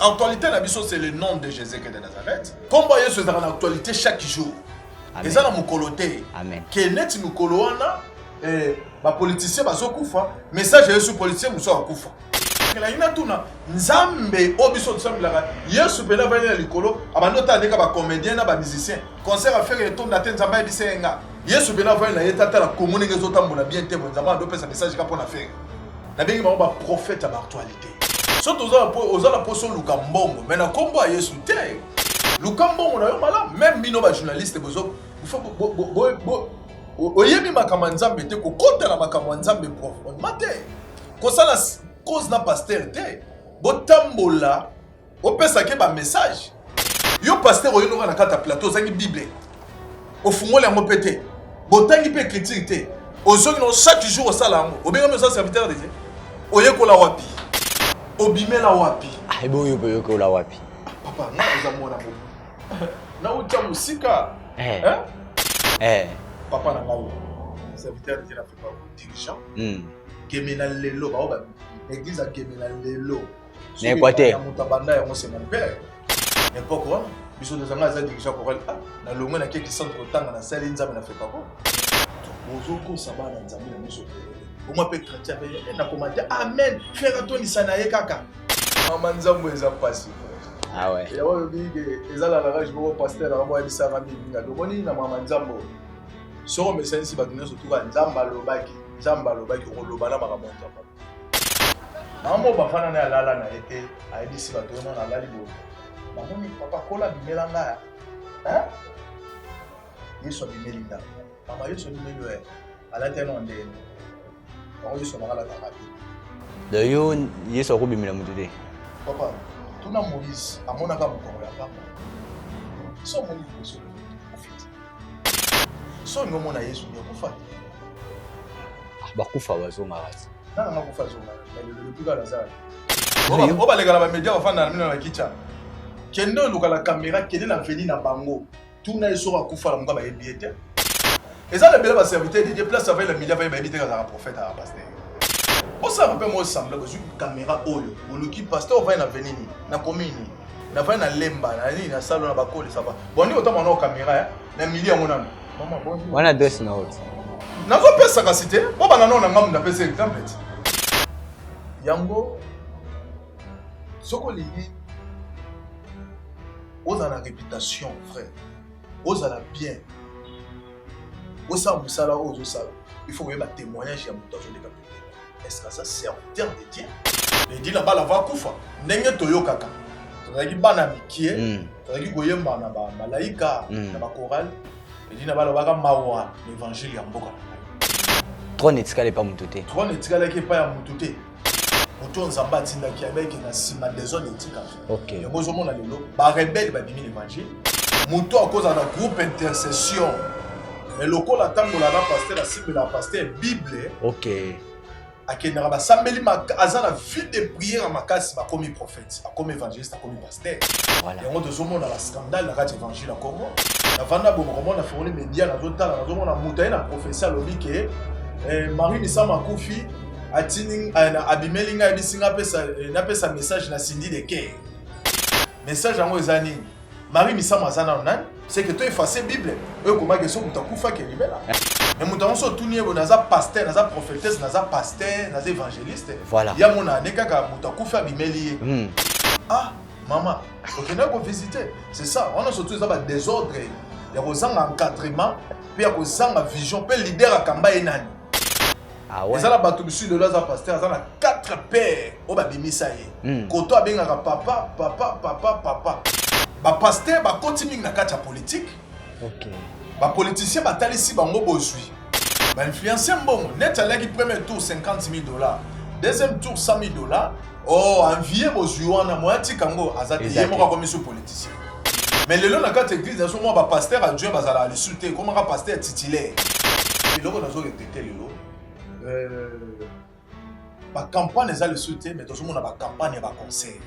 Actualité, c'est le nom de Jésus de Nazareth. Comme vous c'est dans l'actualité chaque jour. Et ça, dans mon coloté. Amen. Que net nous coloana, les politiciens sont koufa, message est sur les politiciens nous sont koufa. La ina tuna nzambe obiso tsambi la yesu pela vale likolo abanota ndeka ba comédien na ba musicien concert à faire retour na nzamba bisenga yesu pela vale na yeta la commune ngezo tambola bien te nzamba ndo pesa message ka pona faire na bengi ba prophète à actualité surtout aux ala poso lukambongo mais na kombo ya yesu te lukambongo na yo mala même bino ba journaliste bozo il faut oyemi makambo nzambe te ko kota na makambo nzambe prof mate ko sala cause na pasteur te botambola opesa ke ba message yo pasteur oyo na kata plateau zangi bible ofungole yango pété botangi pe critique te ozongi no chaque jour osala yango obenga me ça serviteur de Dieu oyekola wapi obimela wapi ebo yo boyo ko la wapi papa na ozamona mo na uta musika papa na ngalo serviteur de Dieu na fait pas dirigeant Gemena lelo ba l'église a Gemena lelo n'Équateur mutabanda ya c'est mon père n'importe quoi biso de zanga za dirigeant choral na longo na keki centre tanga na salle nzambe na fait pas quoi bozoko sabana nzambe na miso au moins peut chrétien na commenter amen frère Anthony sana ye kaka mama nzambe eza passé ah ouais ya wa bige ezala la rage bo pasteur na mo ebisa rami binga domoni na mama nzambe so message si badina surtout ka nzamba lobaki Zamba lobaki kolobana makambo nzamba. Amo bafana na lala na été ayebisi bato na lali bo. Bamoni papa kola bimela nga. Hein? Yesu bimelinga. Mama Yesu bimelwe. Ala teno ndene. Ba Yesu mangala ta rabi. De yo Yesu ko bimela mutude. Papa, tuna Moïse amona ka mukoro ya papa. So moni Yesu. So ngomona Yesu yokufa. Bakufa bazonga wazi nana makufa zonga le plus grand lazare oba legala ba media bafana na mina na kicha kendo luka la caméra kende na veni na bango tuna eso akufa la mungaba ebiete eza le bela ba serviteur de Dieu place avec la media va ebite ka prophète à pasteur on ça peut moi sembler que une caméra oyo oluki pasteur va na venini na commune na va na lemba na nini na salon na bakoli ça va bon ni autant mon caméra na milieu ngona maman bon wana dress na haute nazo pesa ka cité bo bana non na ngam na pesa exemple yango soko lingi oza na réputation frère oza la bien oza musala ozo sala il faut que ba témoignage ya mutation de capitaine est-ce que ça c'est en terme de Dieu le dit la bala va kufa ndenge toyokaka tozaki bana mikie tozaki koyemba na ba malaika na ba chorale le dit na bala baka mawa l'évangile ya mboka trop netikale pas mututé trop netikale ke pas ya mututé moto nzamba tinda ki avec na sima des zones etika OK et bozo mona lelo ba rebelle ba bimi l'évangile moto à cause de groupe intercession mais lokola tambola na pasteur asimbe la pasteur bible OK akendera ba sambeli azana vie de prière makasi ba comme prophète comme évangéliste comme pasteur voilà et on dozo mona la scandale la radio évangile à Congo na vanda bon mona fourni média na zotala na mona mutaye na professeur lobi ke Marie Misama Koufi atini abimelinga bisinga pesa message na Cindy de Kay message yango ezani Marie Misama zana nan c'est que toi effacer Bible eux comment que so mutakufa ke libela mais mutango so tuni ebo naza pasteur naza prophétesse naza pasteur naza évangéliste voilà ya mona nekaka mutakufa bimeli ah maman OK na ko visiter c'est ça on a surtout ça ba désordre ya kozanga encadrement puis ya kozanga vision pe leader akamba enani ah ouais ça la bato bisu de là pasteur ça na 4 pères o ba bimisa ye koto abengaka papa ba pasteur ba continue na kati ya politique OK ba politicien ba talisi bango bozui ba influenceur mbongo net alaki premier tour $50,000 deuxième tour $100,000 oh envier bozui wana moyati kango azate yemo ka commission politicien mais lelo na kati église na so mo ba pasteur adjoint bazala ali sulté comment ka pasteur titulaire et loko nazo répéter lelo la campagne est le soutien, mais tout le monde a la campagne et la conseil.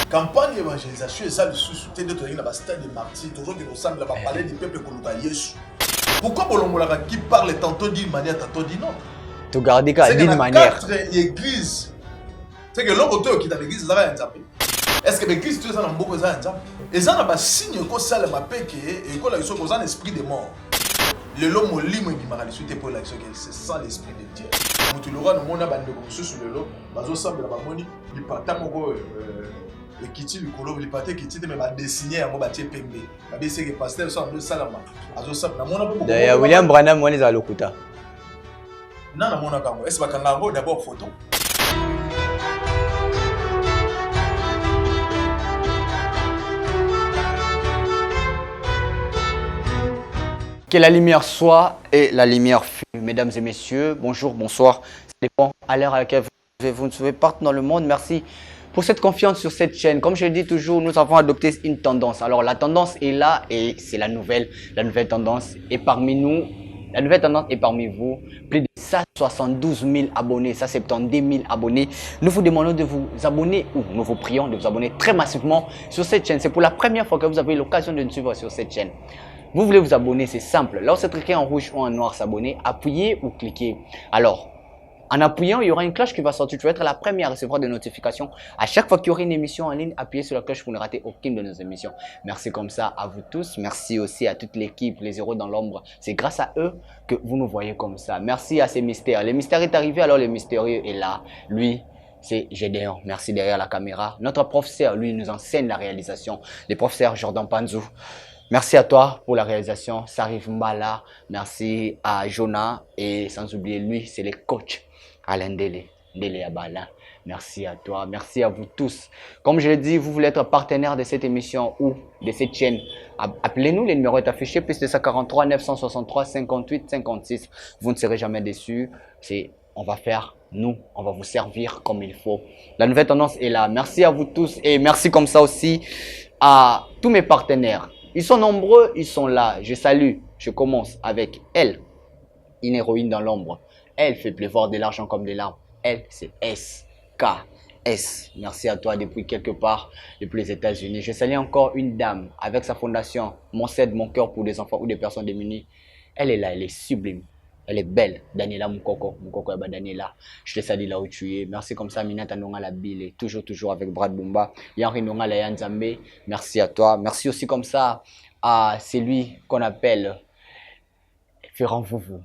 Campagne d'évangélisation est le soutien de tout le monde, le stade de martyrs, toujours qui ressemble à parler du peuple qu'on a Jésus. Pourquoi Bolongola qui parle tantôt d'une manière, tantôt d'une autre? Tu gardes d'une manière. C'est que l'église, c'est que l'autre qui est dans l'église, ça va être Est-ce que l'église tu es dans beaucoup de gens? Et ça n'a pas signe que ça le m'appelle et que la chose un esprit de mort. Le l'homme limo qui m'a réalisé pour la c'est ça l'esprit de Dieu. Tu l'auras dans mon abandon comme sur le lot, bazo semble la moni, il parta moko et kiti le colo, il partait kiti mais m'a dessiné à moi bâtir pembe. La BC que pasteur ça en salama. Bazo semble na mon abandon. D'ailleurs William Branham moi les alokuta. Non na mon abandon. Est-ce que kango d'abord photo? Que la lumière soit et la lumière fut. Mesdames et messieurs, bonjour, bonsoir. Ça dépend à l'heure à laquelle vous nous suivez partout dans le monde. Merci pour cette confiance sur cette chaîne. Comme je le dis toujours, nous avons adopté une tendance. Alors la tendance est là et c'est la nouvelle tendance. Et parmi nous, la nouvelle tendance est parmi vous. Plus de 172 000 abonnés, 170 000 abonnés. Nous vous demandons de vous abonner ou nous vous prions de vous abonner très massivement sur cette chaîne. C'est pour la première fois que vous avez l'occasion de nous suivre sur cette chaîne. Vous voulez vous abonner, c'est simple. Là où c'est écrit en rouge ou en noir, s'abonner, appuyez ou cliquez. Alors, en appuyant, il y aura une cloche qui va sortir. Tu vas être la première à recevoir des notifications. À chaque fois qu'il y aura une émission en ligne, appuyez sur la cloche pour ne rater aucune de nos émissions. Merci comme ça à vous tous. Merci aussi à toute l'équipe, les héros dans l'ombre. C'est grâce à eux que vous nous voyez comme ça. Merci à ces mystères. Le mystère est arrivé, alors le mystérieux est là. Lui, c'est Gédéon. Merci derrière la caméra. Notre professeur, lui, nous enseigne la réalisation. Le professeur Jordan Panzou. Merci à toi pour la réalisation, Sarif Mbala, merci à Jonah et sans oublier lui, c'est le coach Alain Dele Abala. Merci à toi, merci à vous tous. Comme je l'ai dit, vous voulez être partenaire de cette émission ou de cette chaîne, appelez-nous, le numéro est affiché, plus de 143 963 58 56. Vous ne serez jamais déçus, on va faire, on va vous servir comme il faut. La nouvelle tendance est là. Merci à vous tous et merci comme ça aussi à tous mes partenaires. Ils sont nombreux, ils sont là. Je salue, je commence avec elle, une héroïne dans l'ombre. Elle fait pleuvoir de l'argent comme des larmes. Elle, c'est SKS. Merci à toi depuis quelque part, depuis les États-Unis. Je salue encore une dame avec sa fondation Mon Cèdre, Mon Cœur pour des enfants ou des personnes démunies. Elle est là, elle est sublime. Elle est belle. Daniela Moukoko Eba Daniela. Je te salue là où tu es. Merci comme ça, Minata Nonga la Bile. Toujours avec Brad Bumba. Yanri Nonga la Yanzambe. Merci à toi. Merci aussi comme ça à celui qu'on appelle Ferrand Vouvou,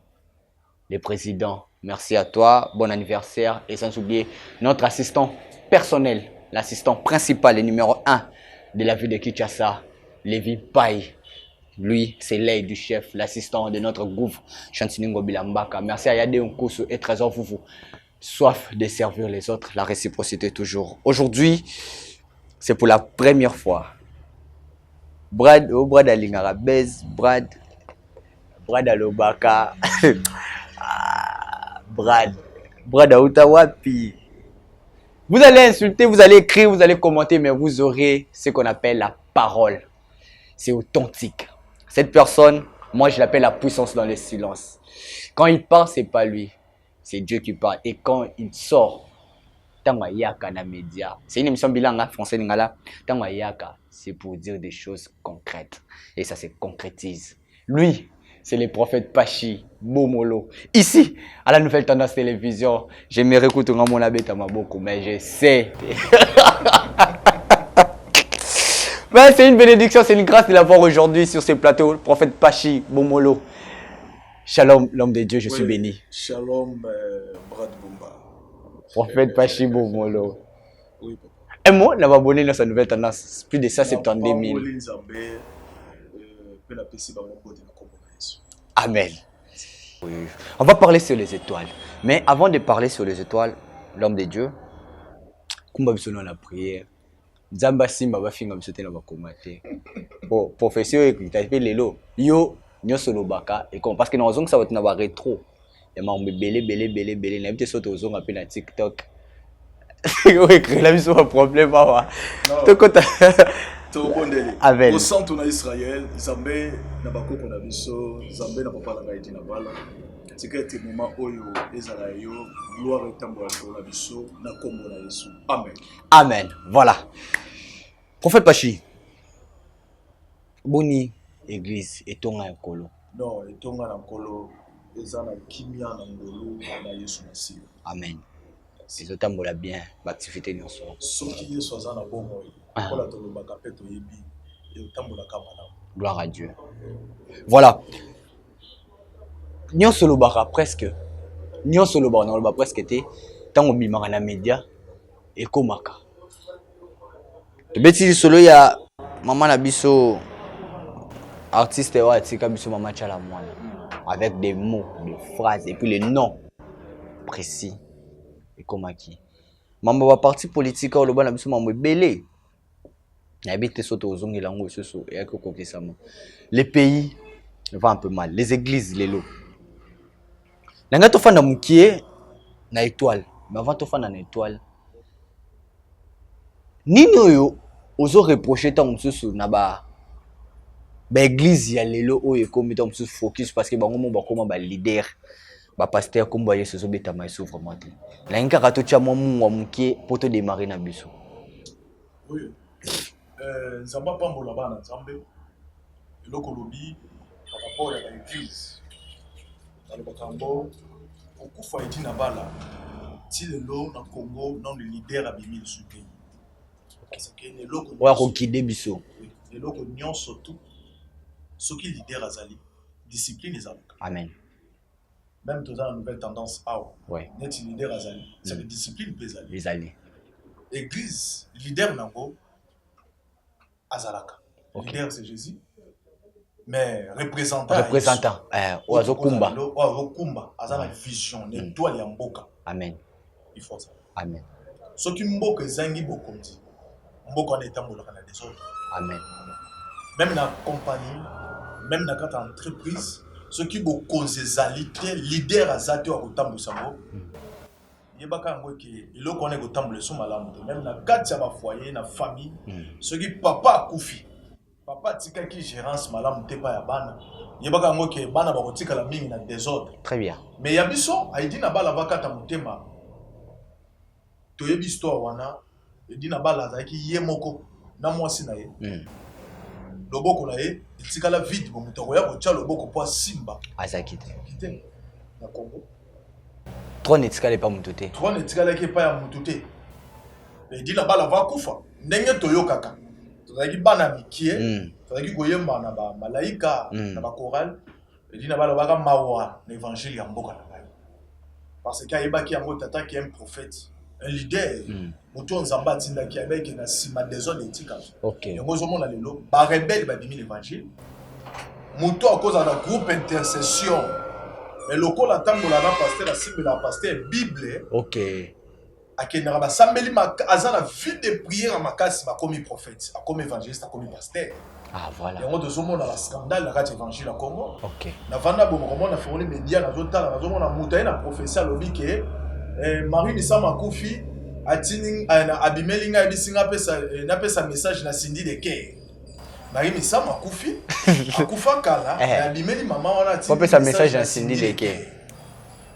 le président. Merci à toi. Bon anniversaire. Et sans oublier notre assistant personnel, l'assistant principal et numéro 1 de la ville de Kinshasa, Lévi Paye. Lui, c'est l'aide du chef, l'assistant de notre gouffre, Chantiningo Bilambaka. Merci à Yade Nkosu et Trésor Foufou. Soif de servir les autres, la réciprocité toujours. Aujourd'hui, c'est pour la première fois. Brad Alingara Bez, Brad Alobaka, Brad Aoutawapi. Vous allez insulter, vous allez écrire, vous allez commenter, mais vous aurez ce qu'on appelle la parole. C'est authentique. Cette personne, moi je l'appelle la puissance dans le silence. Quand il parle, c'est pas lui, c'est Dieu qui parle. Et quand il sort, c'est une émission bilingue français lingala. C'est pour dire des choses concrètes. Et ça se concrétise. Lui, c'est le prophète Pachi Bomolo. Ici, à la Nouvelle Tendance Télévision, j'aimerais écouter mon abet à ma beaucoup, mais je sais. Ben, c'est une bénédiction, c'est une grâce de l'avoir aujourd'hui sur ce plateau, le prophète Pachi Bomolo. Shalom, l'homme de Dieu, je suis béni. Shalom, Brad Bumba. Prophète Pachi Bomolo. Oui, papa. Un mot, on va abonner dans sa nouvelle tendance, plus de 170 000. Amen. Oui. On va parler sur les étoiles. Mais avant de parler sur les étoiles, l'homme de Dieu, comment besoin la prière? Zamba simba ba finga msote na bakoma te. Bon, professeur écoute lelo. Yo nyoso lobaka et comme parce que nous avons ça va na ba rétro. Et ma belé na bité soto ozonga pe na TikTok. Yo écrit la biso problème wa. To kota. To bondeli. Au centre na Israël, Zambé na bakoko na biso, Zambé na papa la gaidi na bala. C'est que ce moment oyo ezala yo gloire etambola na biso na kombo na Yesu. Amen. Amen. Voilà. Prophète Pachi. Boni église etonga ekolo. Non, etonga na kolo ezana kimia na ngolo na Yesu Masiya. Amen. Ils ont bien l'activité de son. Gloire à Dieu. Voilà. Nous sommes presque. Nous sommes presque été. Tant qu'on bimara dans les médias et komaka. Le bêtise solo il y a maman Nabiso artiste et artiste Biso maman Chala Mwana avec des mots, des phrases et puis les noms précis et komaki. Maman va parti politique au loba Nabiso maman belé. N'habite soto ozongi lango soso et avec kokisama. Les pays vont un peu mal, les églises les lots. Nanga to fanda mukie na étoile, mais avant to fanda na étoile. Nini oyo ozo reprocher ta mususu na ba église ya lelo oyo ekomi ta mususu focus parce que bango mo bakoma ba leader ba pasteur kombo ya Yesu beta maiso vraiment te. La nka ka to tia mo mwa mukie poto démarrer na biso. Oui. Nzamba pambola bana nzambe eloko lobi par rapport à l'église dans le bakambo okufa eti na bala ti lelo na Congo non le leader abimi le pays parce que eloko wa ko kide biso eloko nyonso tout soki leader azali discipline ezali. Amen. Même dans la nouvelle tendance ouais. Net leader azali c'est que discipline peut ezali église leader nango azalaka. Okay. Leader c'est Jésus. Mais représentant oazo kumba azana vision l'étoile ya mboka. Amen. Il faut ça. Amen. Ce qui mboka ezangi bokonzi mboka na etambolaka na désordre. Amen. Même dans la compagnie, même dans la entreprise, ce qui bokonzi ezali te leader azate wa kotambusa ngo yebaka ngo ke eloko na kotambusa so malamu te même na kati ya ba foyer na famille ce qui papa akufi papa tika ki gérance malamu te pa ya bana yebaka ngo ke bana ba kotika la mingi na désordre. Très bien. Mais ya biso aidi na bala bakata mutema to yebi histoire wana edi na bala zaki ye moko na mwasi na ye loboko na ye tika la vide bo mutoko ya ko tia loboko po simba azaki te na Congo trop netika le pa mutote trop netika la ke pa ya mutote edi na bala va kufa ndenge toyokaka tozaki bana mikie tozaki koyemba na ba malaika na ba chorale edi na bala baka mawa na évangile ya mboka na ngai parce que ayebaki yango tata qui est un prophète un leader moto nzamba atindaki ayebaki na nsima désordre etika yango ozomona lelo barebele babimi l'évangile moto akoza na groupe intercession mais lokola tambola na pasteur asimbela pasteur bible akendaka basambeli aza na vie de prière makasi bakomi prophète akomi évangéliste akomi pasteur. Voilà. Yango tozomona la scandale na kati évangile à Congo. Na vanda bomo komona fongoli média na zotala na zomona mutaye na prophétie alobi ke Marie Misama Koufi atini abimelinga ebisinga pesa na pesa message na Cindy de Kay. Marie Misama Koufi akufa kala abimeli mama wana atini pesa message na Cindy de Kay.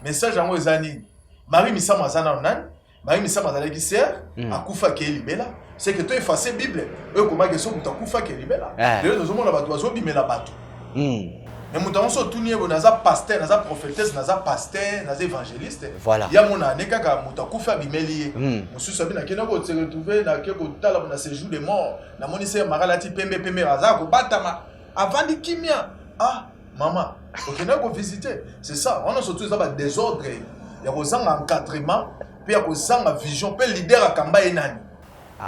Message yango ezani Marie Misama azana nani? Marie Misama azalaki sœur akufa ke libela. C'est que tu effaces Bible. Eux comment que ça muta kufa ke libela. Les deux hommes na bato bazo bimela bato. Mais muta onso tuniye bo naza pasteur, naza prophétesse, naza pasteur, naza évangéliste. Voilà. Ya mona ne kaka muta kufa bimeli. Musu sabi na kena ko se retrouver na ke ko tala na séjour de mort. Na moni se maralati pembe aza ko batama avant di kimia. Maman, OK na ko visiter. C'est ça, on a surtout ça ba désordre. Ya ko zanga encadrement, puis ya ko zanga vision, puis leader akamba enani.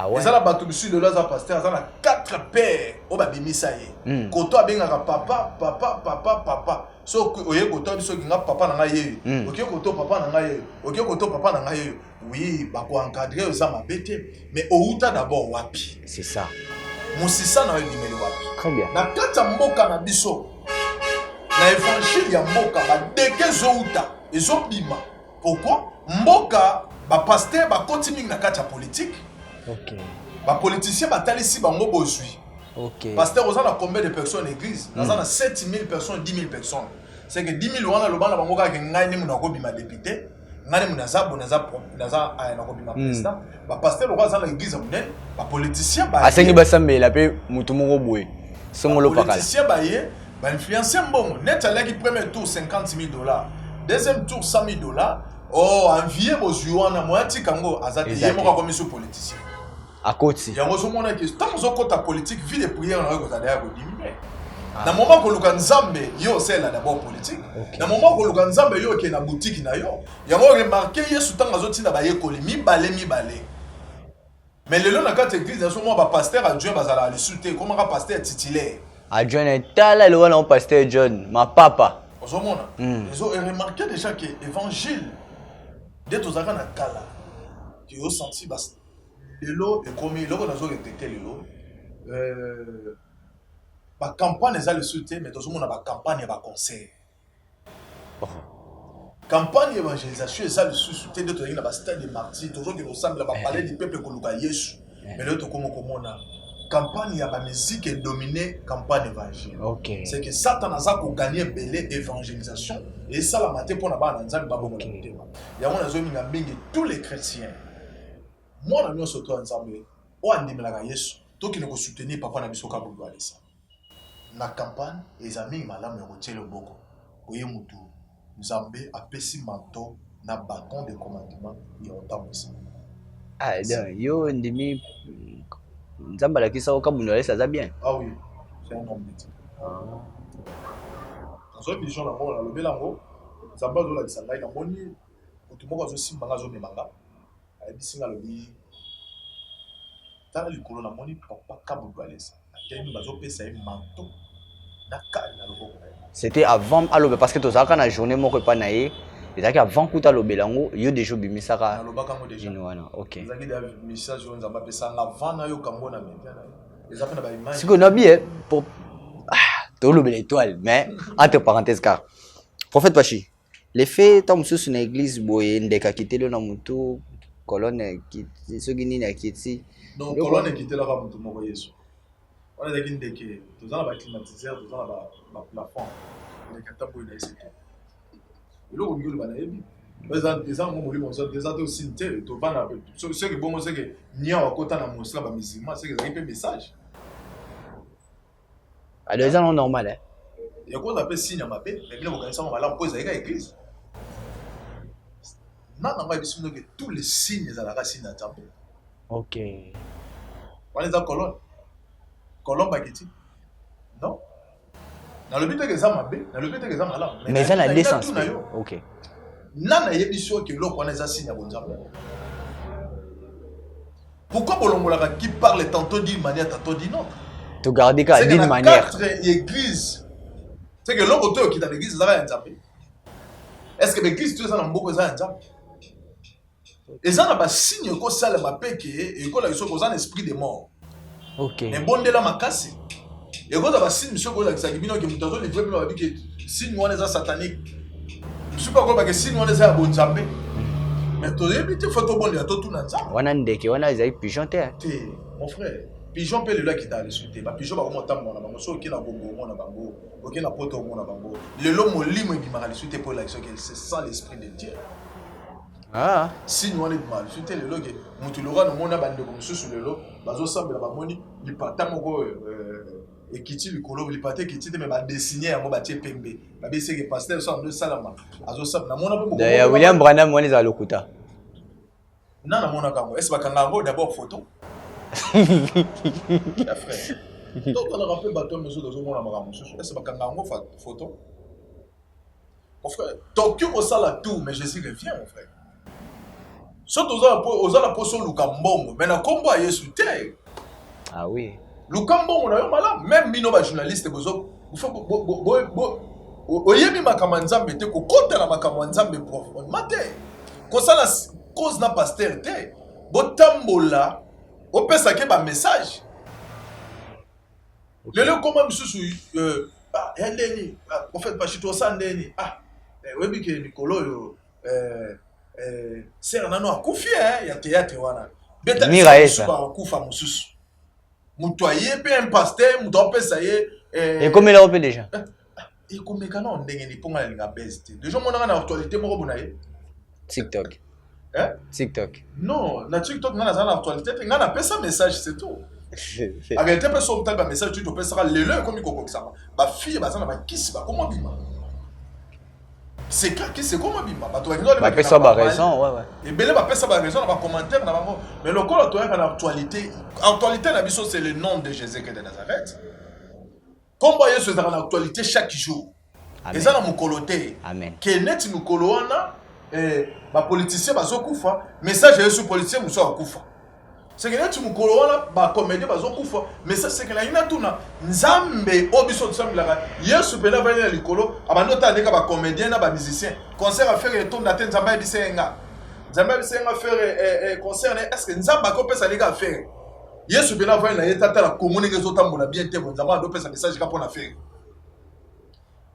Ouais. Ça la batoubi de là pasteur ça na 4 pères au babimisa ye koto abengaka papa so oye koto biso kinga papa na ngai ye OK koto papa na ngai ye OK koto papa na ngai ye oui ba ko encadrer ça mabete mais outa d'abord wapi c'est ça musisa na bimeli wapi très bien na kata mboka na biso na évangile ya mboka ba deke zouta ezobima pourquoi mboka ba pasteur ba continue na kata politique. Les politiciens batalisi bango bozui. Pasteur aux a combien de personnes l'église? Dans 7 000 personnes, 10 000 personnes. C'est que 10 000 wana lobana bango ka ngani muna ko bima député, ngani muna za na ko bima président. Ba pasteur aux a na église munene, ba politicien ba asengi basambela pe mutu moko boye. Songolo pakala. Politicien ba ye, ba influencer mbongo. Net alaki premier tour $50,000, deuxième tour $100,000. Oh, envier Mozuana, moi, Tikango, Azate, Yemora comme monsieur politicien. À côté. Il y a un moment qui tant que ta politique, vie de prière, on a diminuer. Dans le moment où le Nzambe, yo c'est là d'abord politique. Dans le moment où le Nzambe, yo qui est dans la boutique, il y a remarqué, il y a sous temps azoti na ba yekoli, mi balé. Mais le long dans quatre églises, dans ce moment, ba pasteur adjoint bazala le souté, comment un pasteur titulaire. Adjoint est là le one pasteur John, ma papa. Au moment, ils ont remarqué déjà que l'évangile d'être aux arènes à Kala, qui ont senti le lot est commis, l'eau dans le détecté le lot. La campagne est le soutien, mais dans ce monde, la campagne est le conseil. Campagne d'évangélisation est le soutien de la stade des martyrs, toujours que nous semble parler du peuple que nous avons Yesu. Mais l'autre, comme on a campagne, la musique est dominée, campagne évangile. C'est que Satan a gagné belé évangélisation et ça la maté pour la barre dans le il y a tous les chrétiens. Moi, je suis surtout ensemble. On a dit que Yesu, tout qui nous soutenir, papa n'a pas besoin de ça. Na campagne, les amis malam rotier le boko. Oye mutu, Nzambe a pesi manteau na bâton de commandement et on t'a aussi. Ah, yo ndimi Nzamba la kisa okamunole ça va bien. Ah oui, c'est un homme de Dieu. Dans un pigeon la mort, le belango, Nzamba zo la disanga na moni, otumoko zo simbanga zo memanga. Ay bisinga le bi. Tala likolo na moni papa kabulwalesa. C'était avant alobe parce que tu as la journée mon repas naé et ça avant que tu as belango yo déjà bimisaka alobaka mo déjà OK ezaki da message on nzamba pesa avant na yo kambona maintenant ezaki na ba image si qu'on a bien pour to le l'étoile mais entre parenthèses car prophète Pachi les faits tant monsieur sur l'église boye ndeka kitelo na mutu colonne qui ce qui ni na kiti donc colonne kitelo ka mutu moko Yesu. On a dit que tous ans, climatiseur, tous ans, plafond. On est capable de essayer. Et là, on dit que les gens ont des ans aussi, ceux qui bon, c'est que n'y a aucun temps musulman, musulman, c'est que ça un message. À les gens normal hein. Il y a quoi on appelle signe à ma paix, mais bien vous connaissez on va là poser avec l'église. Non, on va dire que tous les signes à la racine à Dieu. OK. On est dans colonne. Colombe Bagiti. Non. Dans le but que ça m'a bien, dans le but que ça m'a là. Mais ça la décence. OK. Nana yebiso que l'eau connaît ça signe à Bonzamba. Pourquoi Bolongola qui parle tantôt d'une manière, tantôt d'une autre? Tu gardes d'une manière. Quatre églises. C'est que l'autre auteur qui est dans l'église, ça va être est-ce que l'église, tout ça, n'a beaucoup ça et ça n'a pas signe que ça m'a péqué et que ça a un esprit de mort. OK. Mais bon, de la macasse. Et quand on a signe, monsieur, que ça qui les vrais que signe on est satanique. Je suis pas que signe on est à bon Zambé. Mais tu as évité photo bon, il y a tout dans ça. On a ndeke, on a les pigeons terre. Mon frère, pigeon peut le là qui t'a insulté. Bah pigeon va comment t'as mon amour, so qui na bongo mon abango, OK na poto mon abango. Le lomo limo qui m'a insulté pour la c'est ça l'esprit de Dieu. Ah, si nous on est mal, c'était le log, mutulora no mona bande comme sur le lot, bazo semble la bamoni, li pata moko et kiti li kolo li pata kiti me ba dessiner mo ba tie pembe. Ba be c'est que pasteur so ando salama. Azo semble na mona moko. D'ailleurs William Branham on est à lokuta. Non na mona kango, est-ce ba kango d'abord photo? Ya frère. Donc on a rappelé bateau monsieur dans mona maramu. Est-ce ba kango photo? Mon frère, Tokyo au sala tout mais Jésus revient mon frère. Surtout aux apôtres Lukambongo, mais na combo à Yesu te. Ah oui. Lukambongo na yo malade, même mino ba journaliste bozo, il faut oyemi makambo nzambe te ko kota na makambo nzambe prof. Mate. Ko sala cause na pasteur te. Botambola, opesa ke ba message. Lelo comment misusu ndeni, prophète Pachito sandeni. Webi ke Nikolo yo c'est un anneau à Koufi, il y a théâtre. Beta Miraesa. Koufa Moussus. Moutoyer, un pasteur, moutoyer, ça y est. Et comme il a repéré déjà. Et comme il a repéré déjà. Déjà, mon actualité, mon bonnet. TikTok. Hein? TikTok. Non, na TikTok, on a une actualité. On a fait ça message, c'est tout. Avec tes personnes, tu as un message, tu peux faire le comme il faut que ça. Ma fille, ça va qui comment dire. c'est qui c'est comment bimba ça va raison ouais. Et belé va ça va raison dans commentaire na bango mais le col toi en actualité na biso c'est le nom de Jésus de Nazareth. Comme Yesu dans l'actualité chaque jour. Et ça na mukoloté. Amen. Que net mukolo wana ba politicien bazokufa message Yesu politicien muso akufa. C'est que net mukolo wana ba comédien bazokufa mais ça c'est que la ina tuna nzambe obiso tsambilaka Yesu pena va na likolo abandota ndeka ba comédien na ba musicien concert à faire retourne na nzamba bisenga nzamba bisenga faire concert est-ce que nzamba ko pesa leka faire Yesu pena va na yeta la commune ngezotambola bien te nzamba ndo pesa message ka pona faire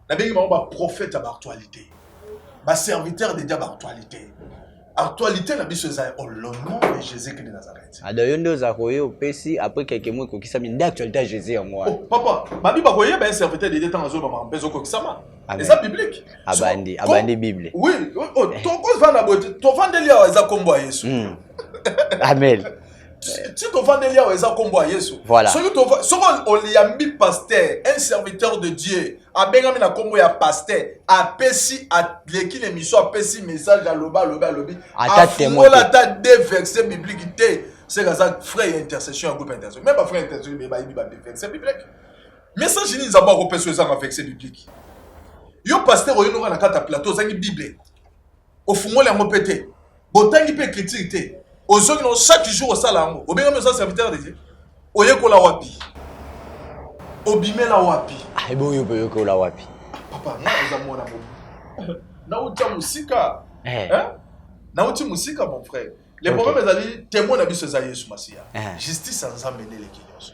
na bengi ba prophète à actualité ba serviteur de Dieu à actualité. Actualité na biso za au nom de Jésus de Nazareth. Adayondo za koyo opesi après quelques mois ko kisami d'actualité à Jésus en moi. Oh papa, babi ba koye ba serviteur de Dieu dans zo ba mbezo ko kisama. Et ça biblique. Abandi Bible. Oui, oh ton cause va na bote, ton vendeli a za kombo a Yesu. Amen. Si ton vendeli a za kombo a Yesu. Voilà. Soki ton oliambi pasteur, un serviteur de Dieu, a bengami na kombo ya pasteur, a pesi a leki l'émission a pesi message à loba lobi. A fungola ta deux versets bibliques c'est ça frère intercession groupe intercession. Même pas frère intercession mais ba verset biblique. Message ni nzamba ko peso za verset biblique. Yo pasteur oyo na kata plateau zangi bible. O fungola ngo pété. Botangi pe critique té. Ozongi no chaque jour au salango. Obengami ça serviteur de Dieu. Oyekola wapi. Obimela wapi. Ah bon yo la wapi. Papa, na uzamona mo. Na utia musika. Na utia musika mon frère. Les problèmes ezali témoin na biso za Yesu Masia. Justice sans amener les killos.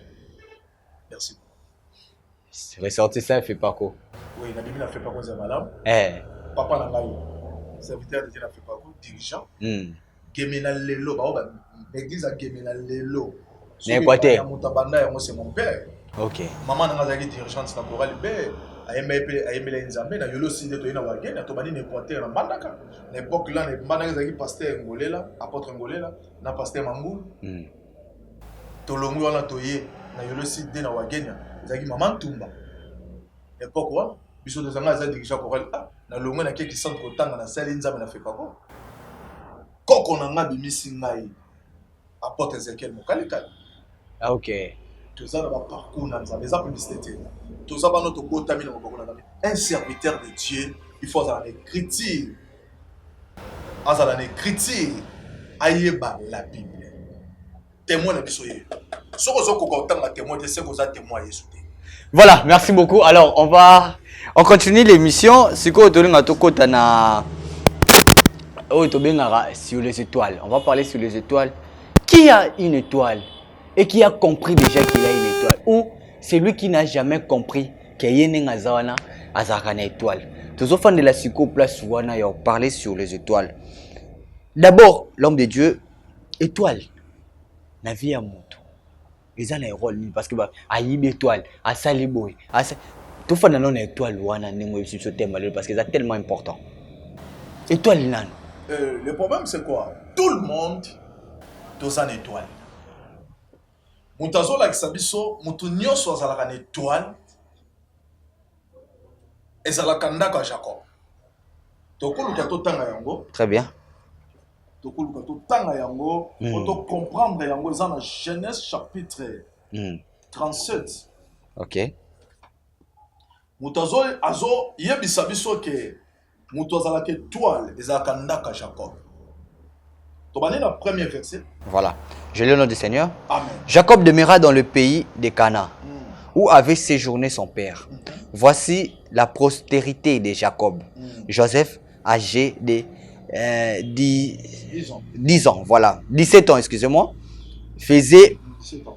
Merci. Ressorti ça fait pas quoi. Oui, la Bible n'a fait pas quoi ça madame. Papa na ngai. Serviteur de Dieu n'a fait pas quoi dirigeant. Gemena lelo ba l'église a gemena lelo. N'Équateur. Mutabanda yango c'est mon père. OK. Maman na ngazaki dirigeante na chorale be ayembela nzambe na yolo sinde to ina wagena to bani n'Équateur na mandaka. Na époque là na mandaka zaki pasteur Ngolela, apôtre Ngolela na pasteur Mambu. To longu wana toye na yolo sinde na wagena zaki maman Tumba. Époque wa biso de zanga za dirigeant chorale na longu na keki centre otanga na sali nzambe na fait pas bon. Koko na nga bimisi ngai apôtre Ezekiel Mokalika. OK. Tout ça dans parcours dans la publicité. Tout ça dans notre côté un serviteur de Dieu, il faut avoir l'écriture. Avoir l'écriture, ayeba la Bible. Témoin de bisoye. Ce que vous avez la témoin, c'est que vous avez témoigné. Voilà, merci beaucoup. Alors, on continue l'émission. C'est quoi na sur les étoiles. On va parler sur les étoiles. Qui a une étoile et qui a compris déjà qu'il a une étoile? Ou c'est lui qui n'a jamais compris qu'il y a une étoile? Tous les fans de la psychoplace ont parlé sur les étoiles. D'abord, l'homme de Dieu, étoile. La vie à moto. Ils ont un rôle parce que a une étoile, a saliboy, tout le monde a une étoile parce que c'est tellement important. Étoile nan. Le problème c'est quoi? Tout le monde a une étoile. Mutazo la kisabiso, mutu nyonso azalaka na étoile. Ezalaka ndaka Jacob. Tokoluka totanga yango. Très bien. Tokoluka totanga yango, pour comprendre yango eza na Genèse chapitre 37. OK. Mutazo azo yebisa biso ke mutu azalaka étoile ezalaka ndaka Jacob. Tobane la premier verset. Voilà. Je lis le nom du Seigneur. Amen. Jacob demeura dans le pays de Canaan, où avait séjourné son père. Voici la postérité de Jacob. Joseph, âgé de 10 ans, voilà, 17 ans, excusez-moi, faisait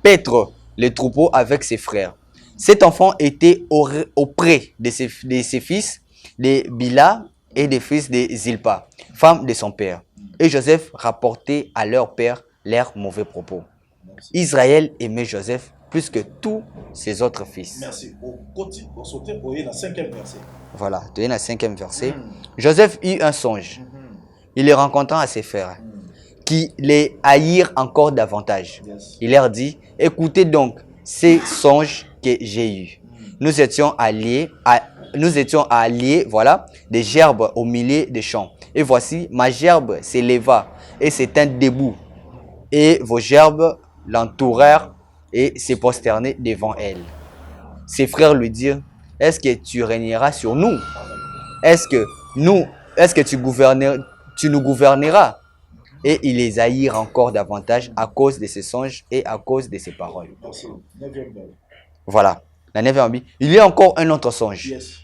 paître les troupeaux avec ses frères. Cet enfant était auprès de ses fils, de Bila et des fils de Zilpa, femme de son père. Et Joseph rapportait à leur père leurs mauvais propos. Israël aimait Joseph plus que tous ses autres fils. Merci. Au sauter, au cinquième verset. Voilà, dans le 5e verset. Joseph eut un songe. Il les rencontra à ses frères, qui les haïrent encore davantage. Il leur dit, écoutez donc ces songes que j'ai eus. Nous étions nous étions alliés, voilà, des gerbes au milieu des champs. Et voici, ma gerbe s'éleva et s'éteint debout. Et vos gerbes l'entourèrent et se prosternèrent devant elle. Ses frères lui dirent, est-ce que tu régneras sur nous? Est-ce que tu nous gouverneras? Et il les haïrent encore davantage à cause de ses songes et à cause de ses paroles. Voilà. La 9e, il y a encore un autre songe. Yes.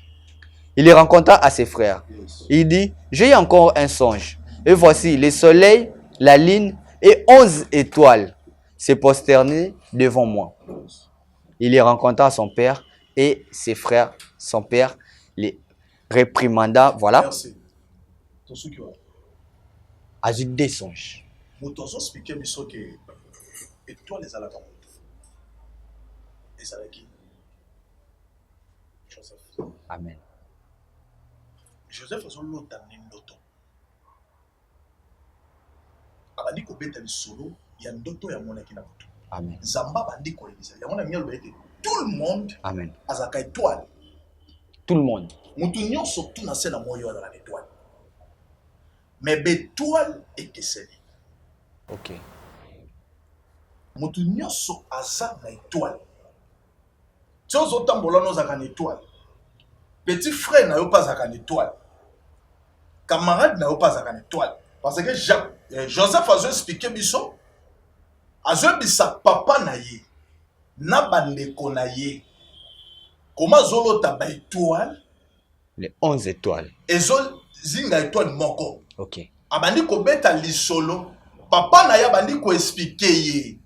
Il les rencontra à ses frères. Yes. Il dit, j'ai encore un songe. Et voici, le soleil, la lune et 11 étoiles se prosternaient devant moi. Il les rencontra à son père et ses frères. Son père les réprimanda. Voilà. Merci. Ton souki wa. Azit des songes. Motozo expliquer biso que étoile les alaka moto. Ezalaki Joseph. Amen. Joseph azo lota ndoto. Abandi ko beta lisolo ya ndoto ya monaki na moto. Amen. Zamba bandi ko lebisa. Ya mona mielo bete. Tout le monde Amen. azaka étoile. Tout le monde. Mutu nyonso tout na se na moyo azaka étoile. Mais bétoile ekeseni. Ok. Mutu nyonso aza na étoile. Tiozo tambola no zaka na étoile. Petit frère na yo pas zaka na étoile. Camarade na yo pas zaka na étoile. Parce que Joseph a expliqué biso. A bisa papa na ye. Na bandeko na ye. Comment zolota ba étoile? Les 11 étoiles. Ezol zinga étoile moko. Ok. Abandi ko beta lisolo. Papa na ya bandi ko expliquer ye.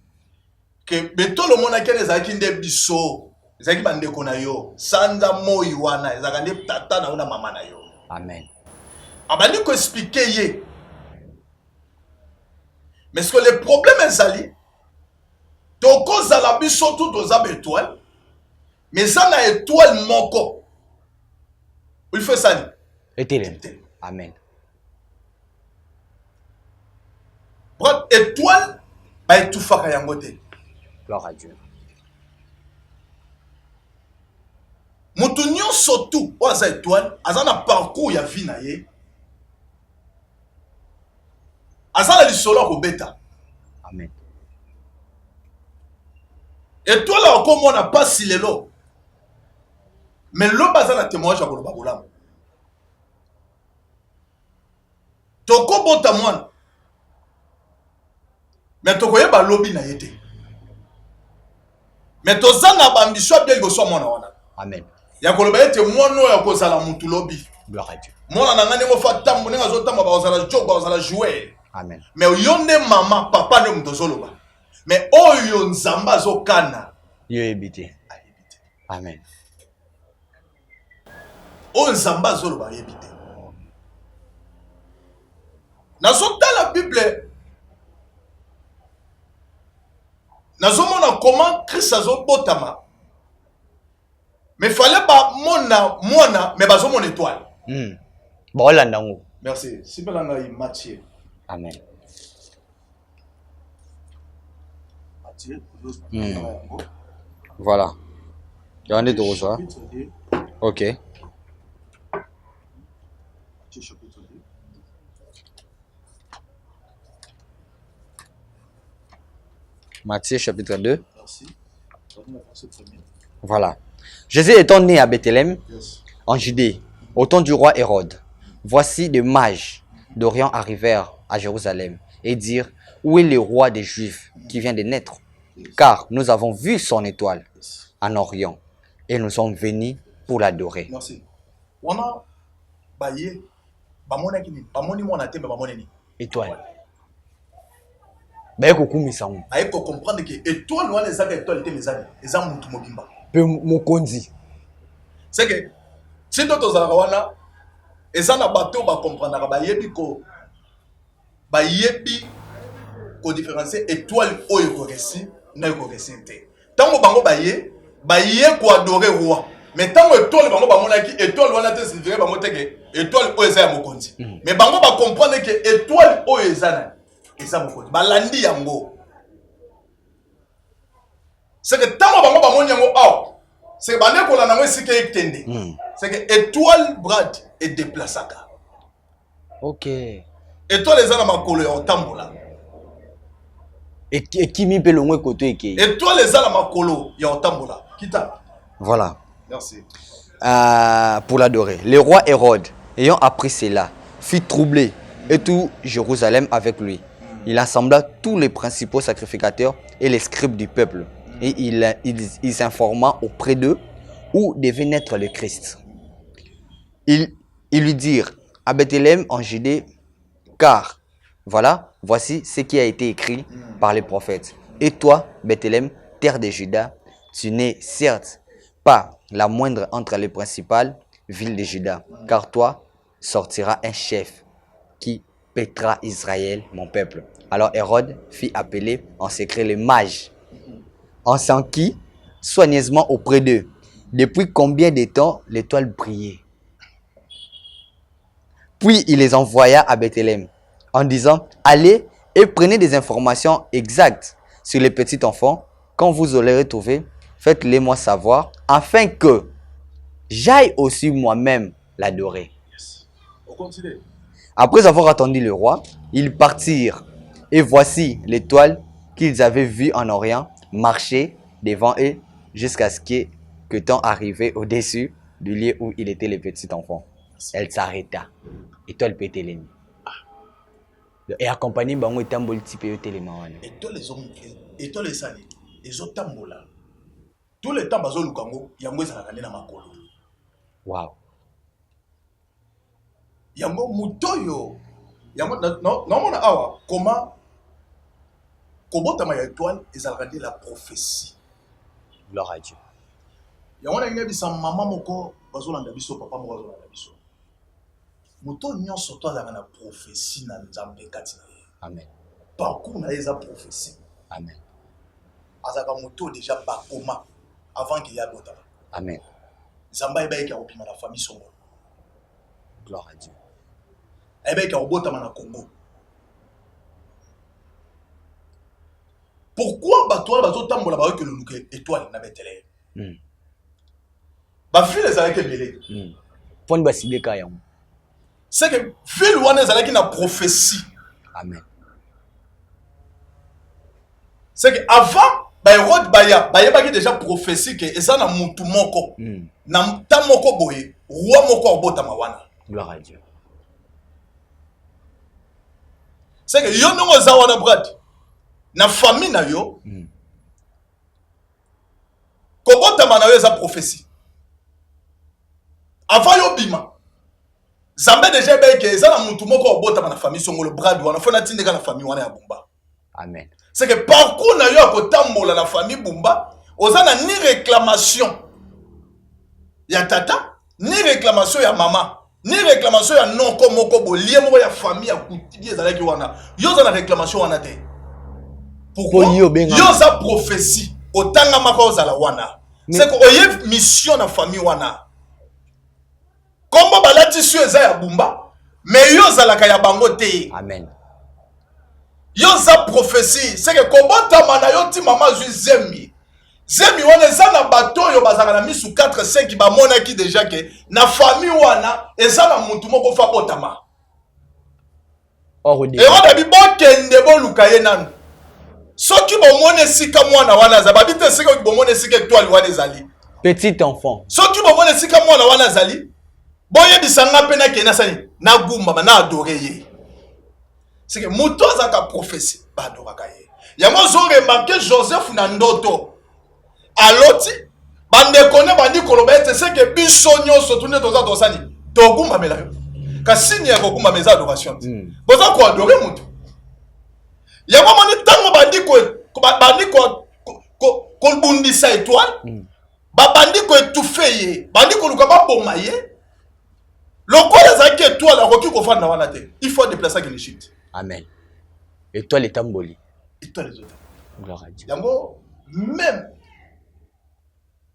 Que betolo mona kene zaki nde biso. Zaki bandeko na yo. Sanza moi wana. Ezaka nde tata na una mama na yo. Amen. Abandi ko expliquer ye. Mais ce que le problème est ali. Toko zala biso tout oza étoile. Mais ça na étoile moko. Il faut ça. Éternel. Amen. Bref, étoile, ba etufaka yango te. Gloire à Dieu. Mutu nyonso tu oza étoile, aza na parcours ya vie na ye. Aza na lisolo ko beta. Amen. Étoile akomona pasi lelo. Mais l'homme baza na témoignage ya koloba bolamu. Toko bota mwana. Mais toko yeba lobi na yete. Mais tozanga ba ambition bien liboso mwana wana. Amen. Ya koloba yete mwana ya kozala mutu lobi. Gloire à Dieu. Mwana na ngani mo fa tambo nenga zo tamba ba kozala jog ba kozala jouer. Amen. Mais yonde mama papa ne mutu zoloba. Mais oyo nzamba zo kana. Dieu habité. Amen. Oyo nzamba zoloba yebite. Nazota la Bible. Nazomona comment Christ azobotama. Mais fallait pas mona mais bazomona étoile. Bon landango. Merci. Si belanga Matthieu. Amen. Matthieu. Voilà. Regardez de ça. Ok. Chapitre 2. Matthieu chapitre 2. Merci. Voilà. Jésus étant né à Bethléem, Yes. en Judée, au temps du roi Hérode, voici des mages d'Orient arrivèrent à Jérusalem et dirent, où est le roi des Juifs qui vient de naître? Car nous avons vu son étoile en Orient et nous sommes venus pour l'adorer. Merci. On a baillé. Bamona kini. Bamoni mona tembe bamoneni. Étoile. Ben kokumisa mu. Aye ko comprendre que étoile wana ezaka étoile te mezani. Eza mutu mobimba. Pe mokonzi. C'est que si d'autres ozalaka wana eza na bato ba comprendre bayebi ko différencier étoile oyo ko resi na ko resi te. Tango bango baye ko adorer roi. Mais tango étoile bango bamonaki étoile wana te signifie bango te que étoile oyo eza ya mokonzi. Mais bango ba comprendre que étoile oyo eza na eza mokonzi. Balandi yango. C'est que tango bango bamoni yango awa C'est que bande ko la nango sike ekende. C'est que étoile brad est déplaçaka. OK. Étoile les ana makolo ya otambola. Et qui mi pelongwe côté eke. Étoile les ana makolo ya otambola. Kita. Voilà. Merci. Pour l'adorer. Le roi Hérode, ayant appris cela, fut troublé et tout Jérusalem avec lui. Il assembla tous les principaux sacrificateurs et les scribes du peuple. Et il s'informa auprès d'eux où devait naître le Christ. Ils lui dirent à Bethléem en Judée, car voilà, voici ce qui a été écrit par les prophètes. Et toi, Bethléem, terre de Juda, tu n'es certes pas la moindre entre les principales villes de Juda, car toi sortira un chef qui paîtra Israël, mon peuple. Alors Hérode fit appeler en secret les mages, en s'enquit soigneusement auprès d'eux. Depuis combien de temps l'étoile brillait? Puis il les envoya à Bethléem en disant, allez et prenez des informations exactes sur les petits enfants. Quand vous aurez trouvé, faites-les moi savoir, afin que j'aille aussi moi-même l'adorer. Yes. On continue. Après avoir attendu le roi, ils partirent. Et voici l'étoile qu'ils avaient vue en Orient marcher devant eux jusqu'à ce que temps arrivé au-dessus du lieu où il était le petit enfant. Elle s'arrêta. Étoile pété. Et accompagné bango etamboli type téléma wana. Étoile esali. Ezotambola. Tout le temps bazo lukango yango ezalaka na makolo. Wow. Yango mutoyo yango non mona awa comment kobotama ya étoile ezalaka la prophétie. Gloire à Dieu. Yango na ngebisa mama moko bazolanda biso papa moko bazolanda biso. Muto nyonso to azalaka na prophétie na Nzambe kati na ye. Amen. Parcours na eza prophétie. Amen. Azaka muto déjà bakoma avant qu'il y a botama. Amen. Nzamba eba eka opima na famille songo. Gloire à Dieu. Eba eka obotama na Congo. Pourquoi batoile bazotambola ba que le luke étoile na Bethléem? Ba fille les avec belé. Pon ba ciblé ka yango. C'est que ville wana ezalaki na prophétie. Amen. C'est que avant ba Hérode bayebaki déjà prophétie que eza na mutu moko. Na ta moko boye, roi moko obotama wana. Gloire à Dieu. C'est que yo ndongo za wana brad. Na famille na yo. Kobotama na yo eza prophétie. Avant yo bima. Zambé déjà beke eza na mutu moko obotama na famille songo le brad wana fona tindeka na famille wana ya Bumba. Amen. C'est que parcours na yo akotambola na famille Bumba, oza na ni réclamation ya tata, ni réclamation ya mama, ni réclamation ya noko moko bolie moko ya famille ya kutidi ezalaki wana. Yo za na réclamation wana te. Pourquoi? Yo za prophétie otanga maka ozala wana. C'est que oye mission na famille wana. Kombo balati su eza ya Bumba, mais yo zalaka ya bango te. Amen. Yo za prophétie, c'est que kobotama na yo ti mama zui zemi. Zemi wana eza na bato yo bazaka na misu 4-5 ba monaki déjà que na famille wana eza na mutu moko fa botama. Orodi. Et on a bi bokende boluka ye nanu. Soki bomone sika mwana wana za babite sika bomone sika étoile wana ezali. Petit enfant. Soki bomone sika mwana wana zali, boye bisanga pena kena sani na gumba na adorer ye. C'est que muto zaka prophétie ba adoraka ye. Yango zo remarquer Joseph na ndoto. Aloti bande kone bandi koloba ete c'est que biso nyonso tune toza tosani togumba mela yo. Kasini ya kogumba meza adoration. Boza ko adorer mutu. Yango moni tango bandi ko bundisa étoile. Ba bandi ko étouffer ye, bandi ko luka ba boma ye. Lokola zaki étoile akoki ko fanda wana te. Il faut déplacer que l'Égypte. Amen. Étoile est emboli. Étoile les autres. Gloire à Dieu. Yango même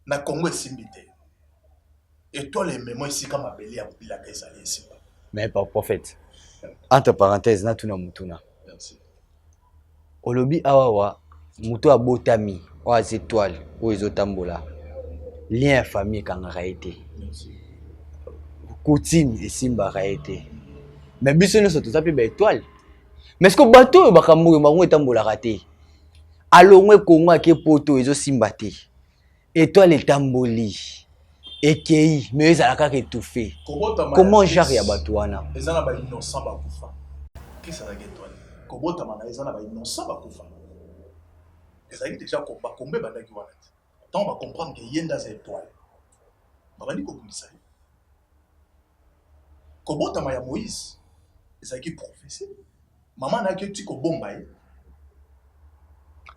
na Congo esimbité. Étoile memo ici comme abeli ya bila kaisali ici. Mais par prophète. Entre parenthèses na tuna mutuna. Merci. Olobi awawa muto abotami oaz étoile o ezotambola. lien famille kangaka été. Coutume et simba été. Mais biso nyonso tozape ba étoile. Mais est-ce que bateau bakambo bango etambola raté? Alongwe kongo ake poto ezo simba te. Étoile etamboli. Ekei mais ezalaka étouffé. Comment genre ya bato wana? Ezana ba innocent ba kufa. Qui ça la étoile? Kobota mana ezana ba innocent ba kufa. Ezali déjà combat combé bandaki wana. Tant on va comprendre que yenda za étoile. Babandi ko kumisa. Kobota ma ya Moïse. Ezali prophétie. Maman na ke ti ko bomba ye.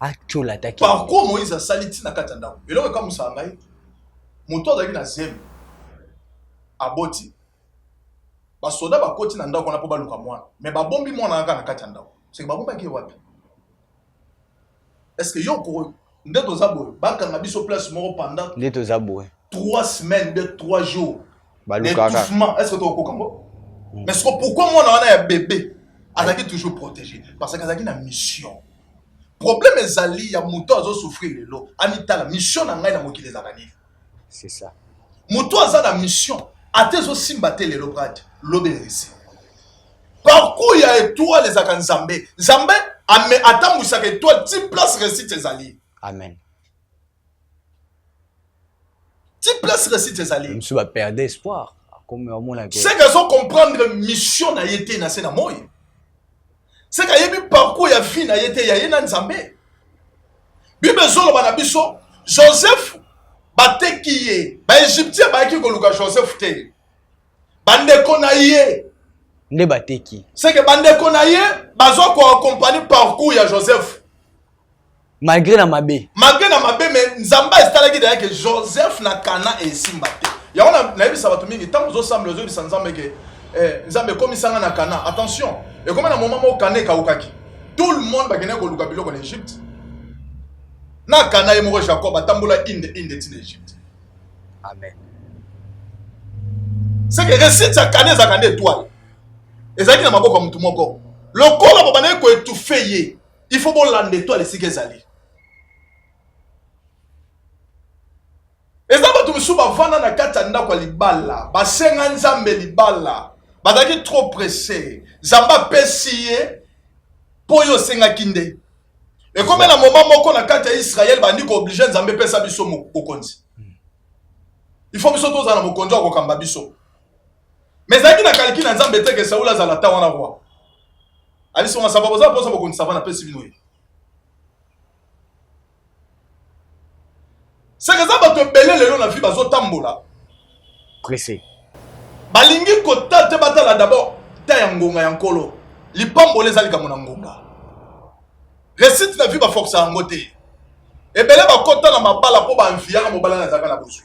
Achola taki. Par quoi Moïse a saliti na katanda? Eloko ka musa ngai. Moto azali na zem. Aboti. Ba soda ba koti na ndako na po baluka mwana. Mais ba bombi mwana na katanda. C'est que ba bomba ki wapi? Est-ce que yo ko ndeto zabo baka na biso place moko pendant ndeto zabo 3 semaines de 3 jours. Baluka. Est-ce que tu ko kango? Mais est-ce que pourquoi moi on a un bébé? Azaki toujours protégé parce que azaki na mission. Problème ezali ya muto azo souffrir lelo. Anita la mission na ngai na mokili ezakani. C'est ça. Muto aza na mission. Atezo simbate lelo brad. L'obéissance. Parcours ya étoile ezaka nzambe. Nzambe ame atambusaka étoile ti place récite ezali. Amen. Ti place récite ezali. Monsieur va perdre espoir. Comme au moins la guerre. C'est qu'ils ont comprendre mission na yete na sena moy. C'est qu'il y a eu parcours ya vie na yete ya yena nzambe. Bible zolo bana biso Joseph batekiye ba Égyptien ba ki ko luka Joseph te. Bande konaye ne bateki. C'est que bande konaye bazo ko accompagner parcours ya Joseph. Malgré la mabe. Malgré la mabe mais nzamba estalaki derrière que Joseph na kana e simbate. Ya on a vu ça va tout mingi tant vous ensemble les autres nzambe que nzambe comme sanga na kana. Attention. Et comme na moment mo kané ka ukaki. Tout le monde ba kene ko luka biloko en Égypte. Na kana yemo Jacob atambola inde tina Égypte. Amen. C'est que récite ya kané za kané étoile. Ezaki na maboko mutu moko. Lokola babane ko étouffer ye. Il faut bon lande étoile ici kezali. Ezaba tu musuba vana na kata ndako libala. Ba senga nzambe libala. Bazaki trop pressé. Zamba pesiye poyo senga kinde. Et comme na moment moko na kata Israël bandi ko obligé nzambe pesa biso mokonzi. Il faut biso toza na mokonzi ko kamba biso. Mais zaki na kaliki na nzambe te ke Saoula za la ta wana roi. Ali so sababu za posa mokonzi savana pesi bino. C'est que ça va te belé le long la vie bazo tambola. Pressé. Balingi kota te batala d'abord ta ya ngonga ya nkolo. Lipambo les alika mona ngonga. Récite na vie ba força ngote. Ebele ba kota na mabala po ba enfiaka mobala na zaka na bosu.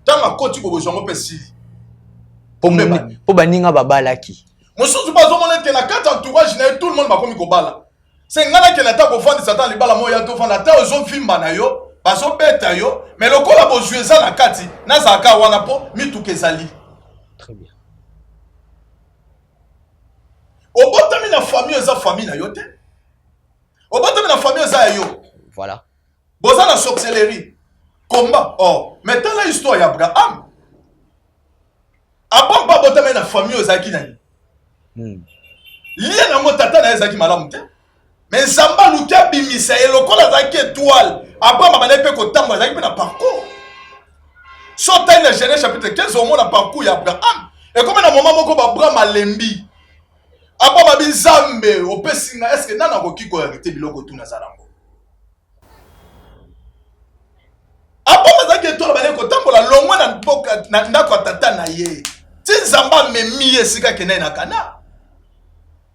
Tanga koti ko bosu ngo pesi. Po baninga babalaki. Mosusu bazo mona ke na kata entourage na tout le monde ba komi ko bala. C'est ngala ke na ta ko fandi satan libala moya to fanda ta ozo fimba na yo. Bazo beta yo mais lokola bosu eza na kati na zaka wana po mituke ezali. Très bien. Obotami na famille eza famille na yo te. Obotami na famille eza yo. Voilà. Boza na sorcellerie. Combat. Oh, mais dans la histoire d'Abraham. Abraham pas botami na famille eza ki nani. Lien na mo tata na eza ki malamu te. Mais Zamba luka bimisa e lokola za ki étoile. Abraham ba pe ko tamba za ki na parcours. Sota na Genèse chapitre 15 au moins na parcours d'Abraham. Et comme na moment moko ba Abraham alembi. Abraham bizambe opesinga est-ce que nana ko ki ko arrêter biloko tout na zalango. Abraham za ki étoile ba ko tambola longwa na boka na ndako tata na ye. Ti Zamba memi esika kenai na kana.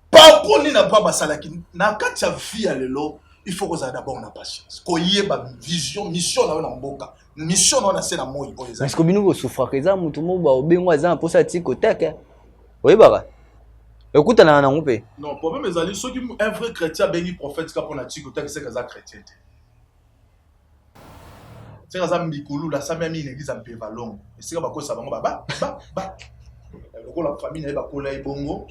Parcours ni na baba salaki na kati ya vie ya lelo. Il faut que d'abord na patience. Ko yeba vision, mission na mboka. Mission na se na moyi ko eza. Est-ce que bino ko souffra keza mutu mo ba obengwa za posa tiko teke. Oyeba. Écoute na ngompe. Non, problème ezali soki un vrai chrétien bengi prophète ka pona tiko teke c'est kaza chrétien. C'est kaza mbikulu la sa même église en Pévalon. Et c'est ka ba ko sa bango ba. Le la famille na ba ko la ibongo.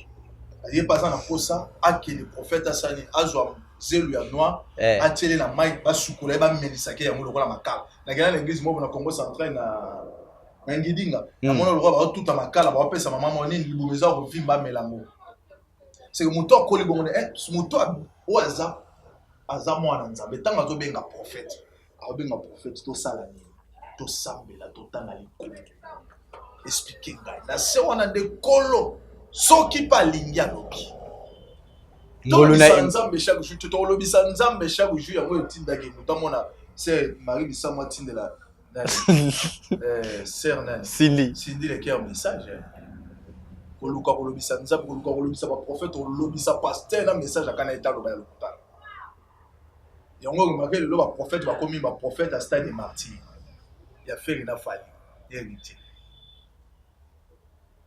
Il pas ça na kosa ake le prophète asani azwa zelu ya noir atele na mic ba sukula ba melisake ya ngolo kola makala na kena l'église mo na Congo central na ngidinga na mona lo ba tuta makala ba pesa mama moni libumeza ko vimba melango c'est que moto akoli bongo moto o aza mwana nzambe tanga zo benga prophète abenga prophète to sala ni to sambela to tanga likolo expliquer ngai na se wana de kolo soki pa lingia lobi Tolobisa nzambe chaque jour, tolobisa nzambe chaque jour yango etinda ke mutamona c'est Marie Bisama tindela sœur nani Cindy le cœur message koluka kolobisa nzambe koluka kolobisa ba prophète kolobisa pasteur na message akana etalo ba lokutana yango makele lo ba prophète ba komi ba prophète à stade de martyr ya faire na fali héritier.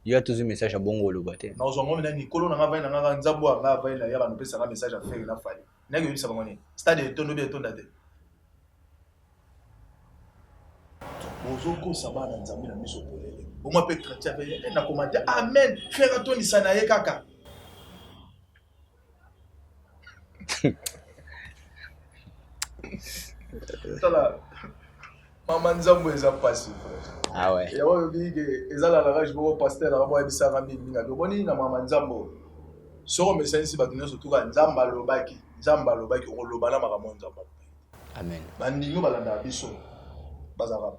Il y a tous un message à bon le bâtiment. Non, on a Nicolo, on a un nzambo, on a un message à faire la faille. N'a que ça va stade de ton objet ton date. Bozoko saba na nzambe na miso polele. Au moins peut chrétien na commenter amen. Frère Tony Sanaye kaka. Tala. Maman nzambo eza passé frère. Ah ouais. Et on dit que les gens la rage pour pasteur la moi ebisa rami minga. Boni na mama nzambo. So me sensi batuna surtout ka nzamba lobaki on lobana makambo nzamba. Amen. Bandingo balanda biso. Bazara.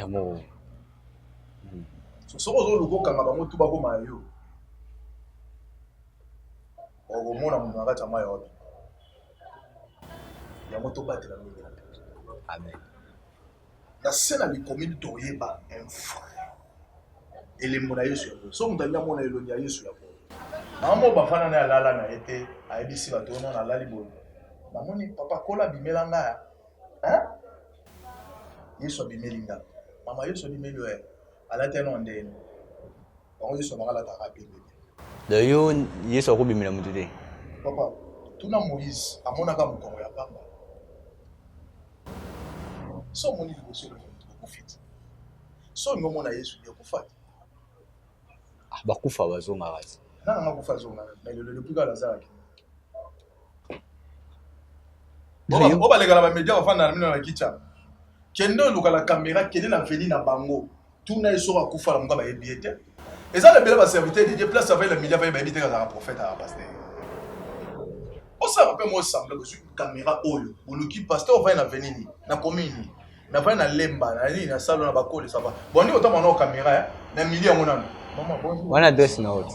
Mo. So ozo luko kanga bango tuba ko mayo. O mona munanga chama yo. Ya moto batela mingi. Amen. La scène a les communes toyeba un frère et les monaïs sur eux so mutanya mona elonia yesu ya bo na mo bafana na lala na été a ebisi batona na lali bo na moni papa kola bimelanga hein yesu bimelinga mama yesu bimelo ala teno ndene bango yesu makala ta rapide de yo yesu ko bimela mutude papa tuna Moïse amona ka mukongo ya pamba so moni liboso le kufiti so ngomona yesu ya kufati bakufa bazonga kazi nana ngakufa zonga na le plus la zaki oba legala ba media bafana na mina na kicha kendo lukala caméra kende na veli na bango tuna yesu akufa la mukaba ebiete eza le bela ba serviteur de Dieu place avec le media ba ebite ka prophète à pasteur osa pe mo semble que sur caméra oyo oluki pasteur va na venini na commune na va na lemba na ni na salon na bakole ça va boni otama na caméra na milieu monana maman bonjour wana dress na haute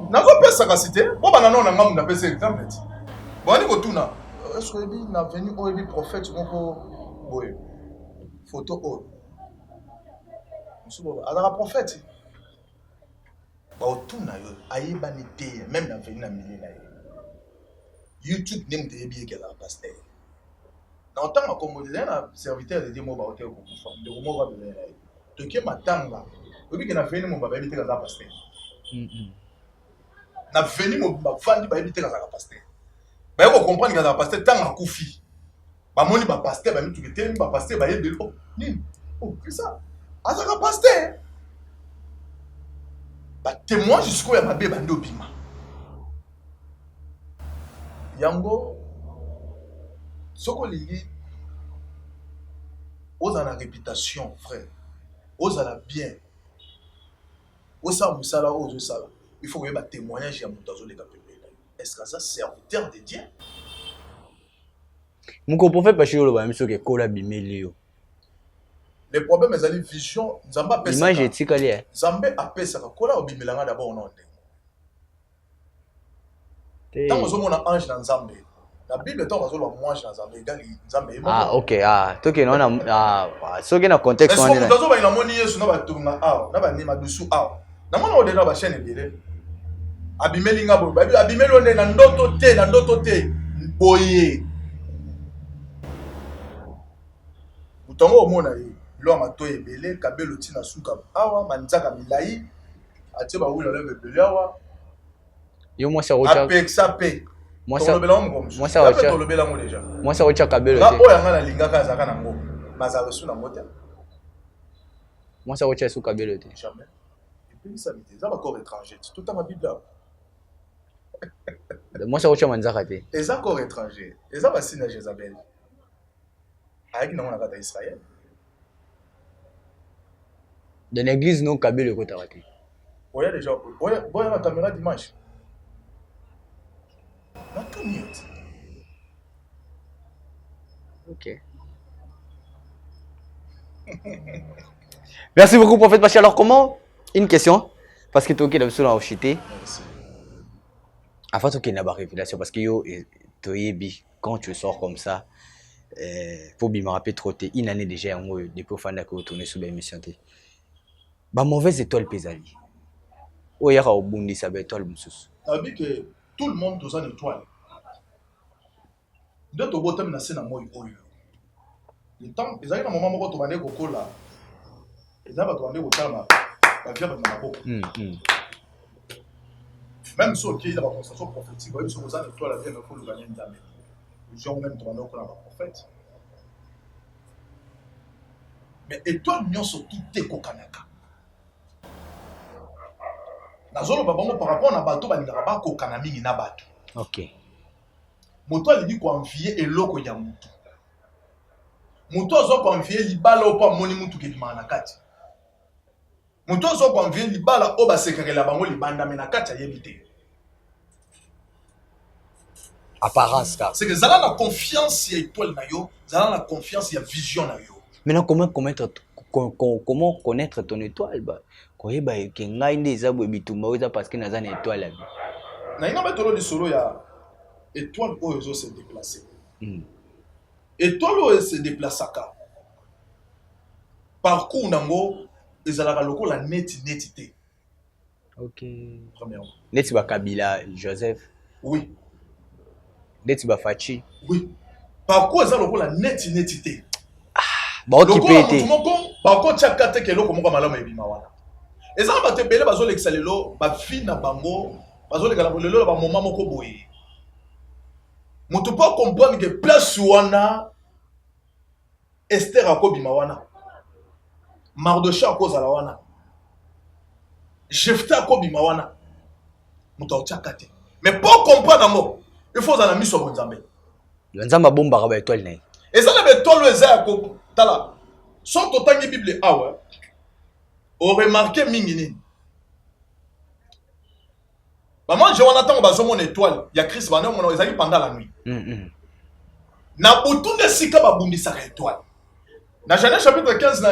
na ko pesa ka cité bo bana na ngamu na pesa exemple boni ko tuna est-ce que bi na venu o bi prophète moko boye photo o musubo ala prophète ba otuna yo ayeba ni te même na venu na milieu na YouTube n'aime te bien qu'elle a pasteur. Dans tant que comme un serviteur de Dieu mo ba hotel ko kufa de mo ba bela lai. To ke matanga. Obi ke na veni mo ba ba ebite ka za pasteur. Na veni mo ba fandi ba ebite ka za pasteur. Ba ko comprendre ka za pasteur tant akufi. Ba moni ba pasteur ba mitu ke temi ba pasteur ba yebelo. Nini? Oh, c'est ça. Aza ka pasteur. Ba témoin jusqu'au ya mabe ba ndo bima. Yango soko lingi oza na réputation frère oza la bien oza musala ozo sala il faut que ba témoignage ya muto azo leka pembela est-ce que ça serviteur de Dieu muko prophète ba shiro ba miso ke kola bimeli yo le problème ezali vision nzamba pesa image etikali nzambe apesa ka kola obimelanga d'abord non tant que on a ange dans Nzambe la Bible tant que on a ange dans Nzambe égal Nzambe ah OK toi que non so que na contexte on est est-ce que ba moni yesu na ba tunga na ba nima dusu na mona odena ba chaîne ebele abimelinga bo abimelo ne na ndoto te boye utongo omona lo mato ebele kabelo tina suka awa manzaka milai atie ba wula lebe ebele awa yo moi ça rocha apexape moi ça rocha kabelo te oya ngana lingaka azaka nango bazalo su na mota moi ça rocha su kabelo te jamais et puis ça m'était ça va corps étranger tout dans ma bible Moi, ça va manzaka te. Et ça corps étranger. Et ça va signer Jézabel. Avec nous, on a gâté Israël. Dans l'église, non, Kabyle le côté raté. Vous voyez déjà, vous voyez la caméra d'image. On a tout mis. Ok. Merci beaucoup, prophète Pachi. Alors, comment? Une question. Parce que tu es dans le chité. Merci. Enfin, tu as une révélation. Parce que quand tu sors comme ça, pour me rappeler trop, une année déjà, depuis que tu retourné sur l'émission. Bah, mauvaise étoile pesali. Ou il y a un bon ça va étoile moussous. Ça veut dire que tout le monde doit une étoile. Dès que tu as une scène à moi, le temps, ils ont un moment où tu vas aller au col là. Ils ont aller au calme. La vie avec ma boque. Même si il y a la constatation prophétique, ils sont aux étoiles, la vie avec le gagner une dame. Ils ont même tourné au col à ma prophète. Mais étoile, nous sommes tous des cocanaka. Nazolo babongo par rapport à bateau balingaka ba kokana mingi na bato. OK. Moto ali ko envier eloko ya mutu. Moto azo ko envier libala opa moni mutu ke dimana kati. Moto azo ko envier libala o ba sekekela bango libanda mena kati ya yebite. Apparence car. C'est que zala na confiance ya étoile na yo, zala na confiance ya vision na yo. Maintenant comment connaître ton étoile bah koye ba ke ngai ndeza bo bitumba oza parce que naza na étoile là. Na ina betolo li solo ya étoile oyo se déplacer. Étoile oyo se déplaçaka. Parcours nango ezalaka lokola neti te. OK. Premièrement. Neti ba Kabila Joseph. Oui. Neti ba Fachi. Oui. Parcours ezala lokola neti te. Ba occupé te. Ba ko tchaka te ke loko moko malamu ebima wana. Ezala ba te belé bazo lekisa lelo ba fi na bango bazo lekala lelo ba moment moko boye. Moto pas comprendre que place wana Esther akobima wana. Mardochée akozala wana. Jephthé akobima wana. Moto tchaka te. Mais pour comprendre ngo, il faut za na miso bonzambe. Nzamba bomba ba étoile na. Ezala be tolo eza ko tala. Son totangi Bible awa. On remarqué mingini. Bah moi, Jonathan, bazo mon étoile. Il y a Christ, bah non, mon ezali pendant la nuit. Na butunde sika ba bundisa ka étoile. Na Genèse chapitre 15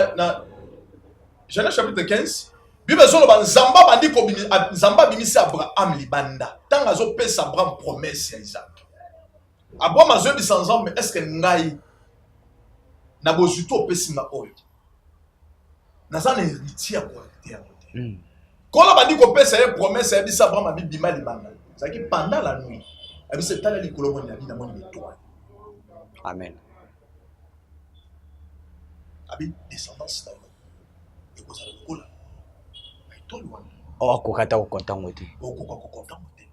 Genèse chapitre 15. Bible zolo ba nzamba bandi ko nzamba bimisi Abraham libanda. Tant azo pesa Abraham promesse ya Isaac. Abraham azo bi sans mais est-ce que ngai na bozuto pesi na oyo. Naza na héritier pour héritier. Quand on a dit qu'on peut faire promesse, ça dit ça vraiment ma Bible libanda. Ça qui pendant la nuit, elle dit c'est telle les colombiens la vie dans mon étoile. Amen. Abi descendance là. Et vous allez le coller. Étoile wana. Oh kokata ko content moté. Oh content moté.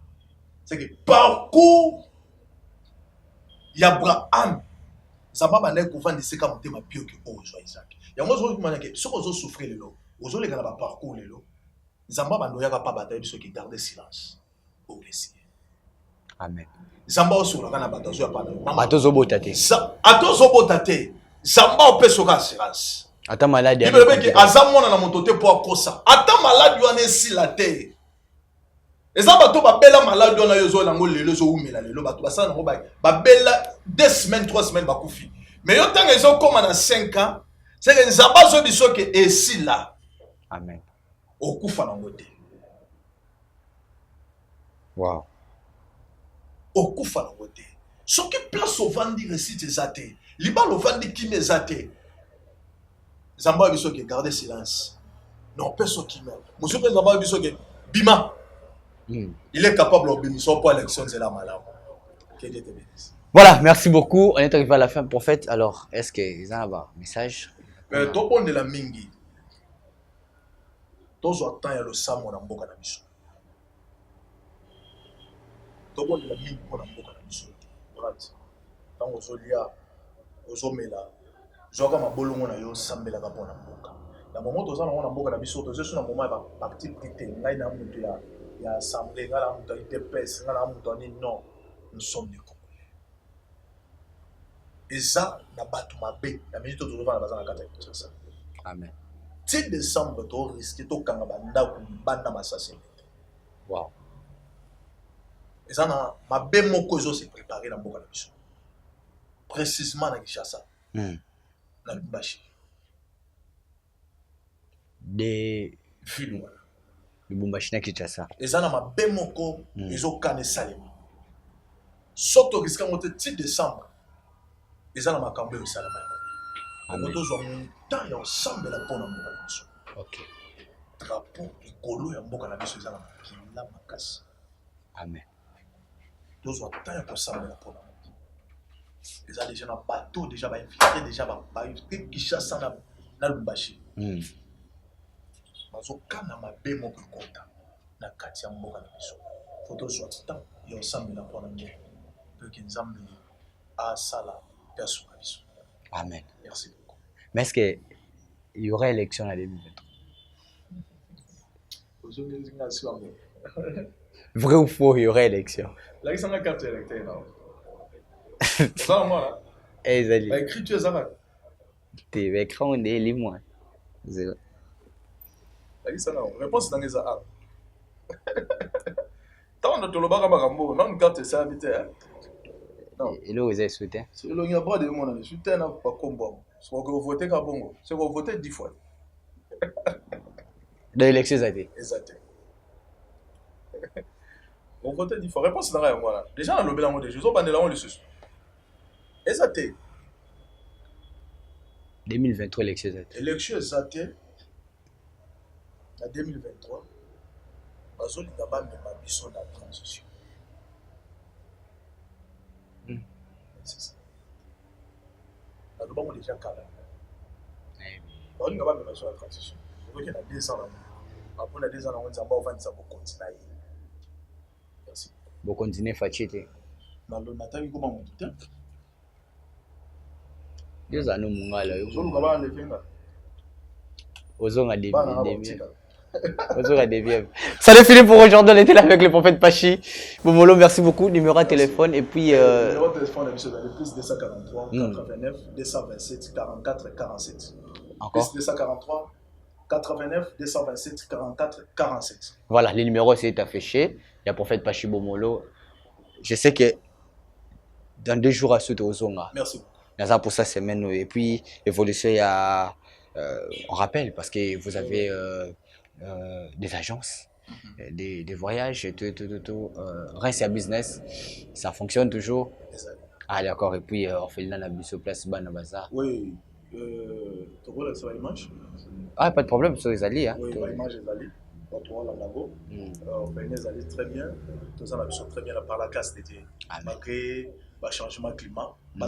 C'est que parcours Abraham Zamba bana ko vendre ce comme thème bio que oh Isaac. Ya moi je me dis que ce qu'on zo souffrir le lo, ozo le gana ba parcours le lo. Zamba bando yaka pa bataille biso qui garder silence. Au récit. Amen. Zamba osula kana batazo ya pa. Atozo botate. Atozo botate. Zamba opeso ka silence. Ata malade. Il veut que azamona na motote pour akosa. Ata malade wana si la terre. Ezaba to ba bela malade wana yozo na ngolo lelo zo umela lelo bato basana ngo ba bela 2 semaines 3 semaines ba kufi. Mais yo tanga ezo koma na 5 ans, c'est que nzamba zo biso ke esi là. Amen. Okufa na ngote. Wow. Okufa na ngote. Ce qui place au vandi récite zate. Liba lo vandi qui me zate. Zamba biso ke garder silence. Non personne qui meurt. Monsieur Zamba biso ke bima. Il est capable d'obéir pour l'élection de la malade. Que Dieu te bénisse. Voilà, merci beaucoup. On est arrivé à la fin, prophète. Alors, est-ce que vous avez un message? Tout bon de la mingi. Tous attendent le samo na mboka na biso. Tout bon de la mingi pour na mboka na biso. Brat. Tant ozolia, ozomela, zoka mabolongo na yo sambela ka pona mboka. Na moment tozana na mboka na biso, tozo na moment ba parti prité ngai na mutu ya il y a assemblée, il y a la IDPS, il y a la non, nous sommes des Congolais. Et ça, na batu mabe, la minute de devant la base en la ça. Amen. 10 décembre, tu risques de kanga banda ou banda m'assassiner. Wow. Et ça, ma belle mon cause s'est préparé dans mon mission. Précisément dans Kinshasa. Dans le Bachi. Des films. Le Bumbashi na Kinshasa. Et ça, ma belle mon cause, ils ont cané Salem. Sauf que risque de 10 décembre. Et ça, ma cambe au Salem. On a toujours un temps et ensemble la bonne mission. Ok. Drapeau et colo et un bon cannabis aux Salem. Qui l'a ma casse. Amen. Tous ont tant pour ça la pour les a déjà dans bateau déjà va infiltrer déjà va infiltrer Kinshasa na Lubumbashi. Mazo kana mabe mo ko konta na kati ya mboka na biso. Photo soit tant et ensemble la pour nous que Kinzambe a sala perso na biso. Amen. Merci beaucoup. Mais est-ce qu'il y aurait élection en 2023? Vrai ou faux, il y aurait élection? Là, ils sont la carte électorale. Ça, moi, là. Eh, Zali. L'écriture, ça va. Tu es écran, on est lis-moi. Là, ils sont là. Réponse dans les arabes. Tant on a tout le bar à Marambo, non, une carte, c'est habité. Non. Et là, vous avez souhaité? C'est le n'y a pas de monde. Je suis tellement pas comme bon. C'est qu'on vote à Bongo. C'est qu'on vote 10 fois. Dans l'élection, ça a été? Exactement. On vote 10 fois. Réponse dans la voilà. Déjà, on a lobé la mode. Je suis pas de la mode. Exactement. 2023, élection, ça a été? Élection, exactement. En 2023, Bazoli d'abord même ma mission de la transition. C'est ça. Nous avons déjà calé. On n'a pas même sur la transition. Donc il y a 2 ans. Après 2 ans, on va continuer. Merci. Vous continuez à faire chier. Dans le Nathalie, comment on dit? 2 ans, mon gars, là. Vous avez enlevé le finger. Ozonga des Salut Philippe pour aujourd'hui, on était là avec le prophète Pachi. Bomolo, merci beaucoup. Numéro de téléphone et puis. Numéro de téléphone, le plus 243 89 227 44 47. Encore plus 243 89 227 44 47. Voilà, les numéros c'est affiché. Il y a prophète Pachi Bomolo. Je sais que dans 2 jours à suite aux Ozonga. Merci beaucoup. Il y a ça pour sa semaine et puis évolution il y a. On rappelle parce que vous avez des agences, des voyages, tout. Reste à business, ça fonctionne toujours. Ah d'accord, et puis on fait la bus au place Bana Bazar. Oui, tu vois la image? Ah, pas de problème, sur les alliés. Hein. Oui, l'image est allée. On voit la lago. On fait les alliés très bien. Tout ça, on a très bien par la casse d'été. Malgré le changement climat, mais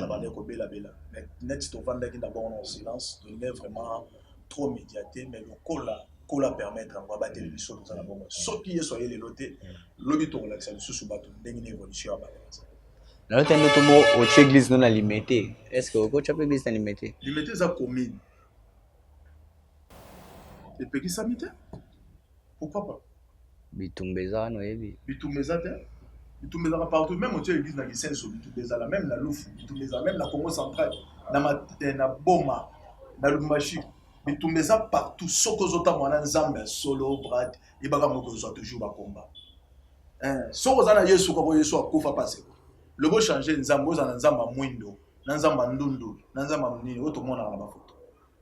net, tu vas d'abord en silence, on est vraiment trop médiaté, mais le cola permettre de battre les choses dans la bombe. Sauf qu'il y ait les lotés, l'objet de l'accès sous bateau, d'une évolution à base. Là, tu as notre mot au église non alimentée. Est-ce que vous avez l'église alimentée? Limitée, c'est commune. Et puis, ça m'était? Pourquoi pas? Bitumbeza, non, Bitumbeza, Bitumbeza partout, même au église dans les sens Bitumbeza, même la Louf, Bitumbeza, même la Congo centrale, na Boma, na Lubumbashi, Bitumbeza partout, Sokozota, Mwana Nzambe, Solo, Brad, Ibaga Mokozo toujours ba combat. Sokozana Yesu ko Yesu akufa passé. Le beau changer Nzambo za Nzamba Mwindo, Nzamba Ndundu, Nzamba Mnini, auto mona na ba photo.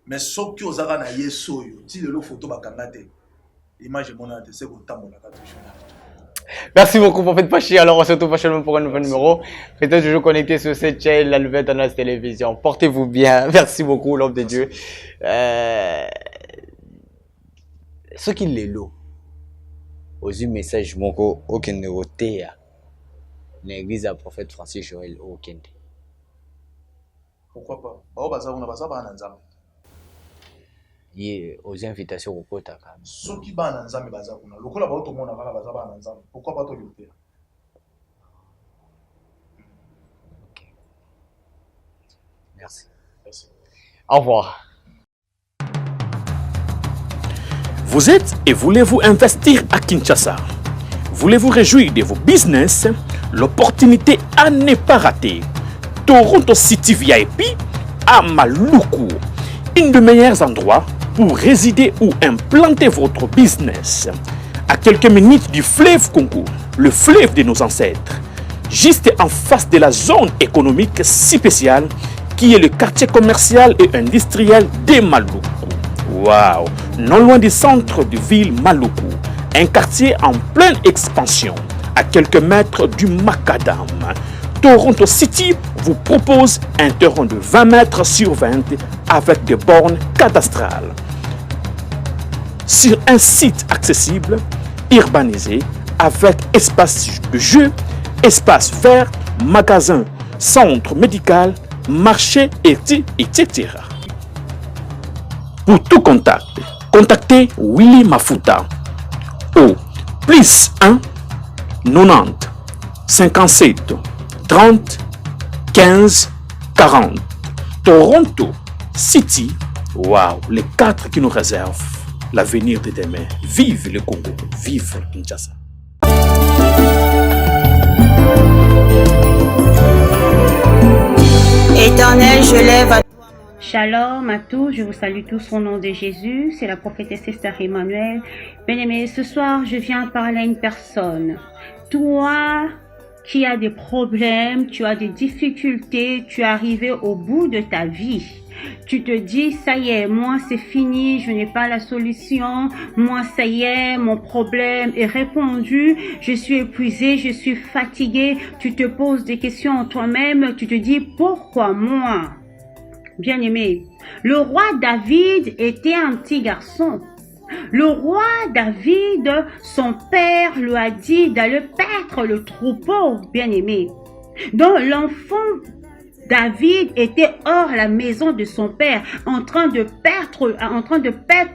Mais soki ozaka na Yesu yo, ti le photo bakanga te. Image monate c'est ko tambola ka toujours. Merci beaucoup pour cette Pachi. Alors on se retrouve prochainement pour un nouveau numéro. Restez toujours connectés sur cette chaîne, la nouvelle tendance télévision. Portez-vous bien. Merci beaucoup, l'homme de Dieu. Ce qui est là, aux yeux message moko aucun négoté l'église à prophète Francis Joël aucun. Pourquoi pas? Ba baza on a baza ba na nzambe. Aux invitations au kota quand même. Ceux qui ba na nzambe baza kuna. Lokola ba to mona ba baza ba na nzambe. Pourquoi pas to yote? OK. Merci. Merci. Au revoir. Vous êtes et voulez-vous investir à Kinshasa? Voulez-vous réjouir de vos business? L'opportunité à ne pas rater. Toronto City VIP à Maluku, un des meilleurs endroits pour résider ou implanter votre business. À quelques minutes du fleuve Congo, le fleuve de nos ancêtres, juste en face de la zone économique spéciale qui est le quartier commercial et industriel de Maluku. Waouh! Non loin du centre de ville Maluku, un quartier en pleine expansion, à quelques mètres du Macadam. Toronto City vous propose un terrain de 20 mètres sur 20 avec des bornes cadastrales. Sur un site accessible, urbanisé, avec espace de jeu, espace vert, magasin, centre médical, marché, etc. Pour tout contact, contactez Willy Mafuta au +1 90 57 30 15 40. Toronto City, waouh, les 4 qui nous réservent l'avenir de demain. Vive le Congo, vive Kinshasa. Éternel, je lève à... Shalom à tous, je vous salue tous au nom de Jésus, c'est la prophétesse Esther Emmanuel. Bien-aimés, ce soir, je viens parler à une personne. Toi qui as des problèmes, tu as des difficultés, tu es arrivé au bout de ta vie. Tu te dis, ça y est, moi c'est fini, je n'ai pas la solution, moi ça y est, mon problème est répondu, je suis épuisé, je suis fatigué. Tu te poses des questions en toi-même, tu te dis, pourquoi moi? Bien-aimé, le roi David était un petit garçon. Le roi David, son père lui a dit d'aller paître le troupeau, bien-aimé. Donc l'enfant David était hors la maison de son père, en train de paître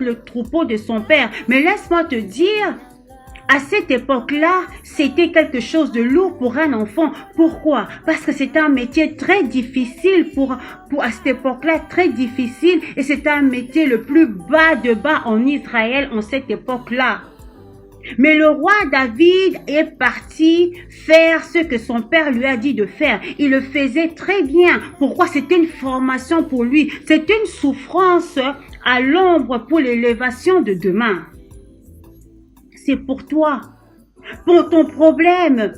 le troupeau de son père. Mais laisse-moi te dire, à cette époque-là, c'était quelque chose de lourd pour un enfant. Pourquoi? Parce que c'était un métier très difficile à cette époque-là, très difficile. Et c'était un métier le plus bas de bas en Israël en cette époque-là. Mais le roi David est parti faire ce que son père lui a dit de faire. Il le faisait très bien. Pourquoi? C'était une formation pour lui. C'était une souffrance à l'ombre pour l'élévation de demain. C'est pour toi, pour ton problème.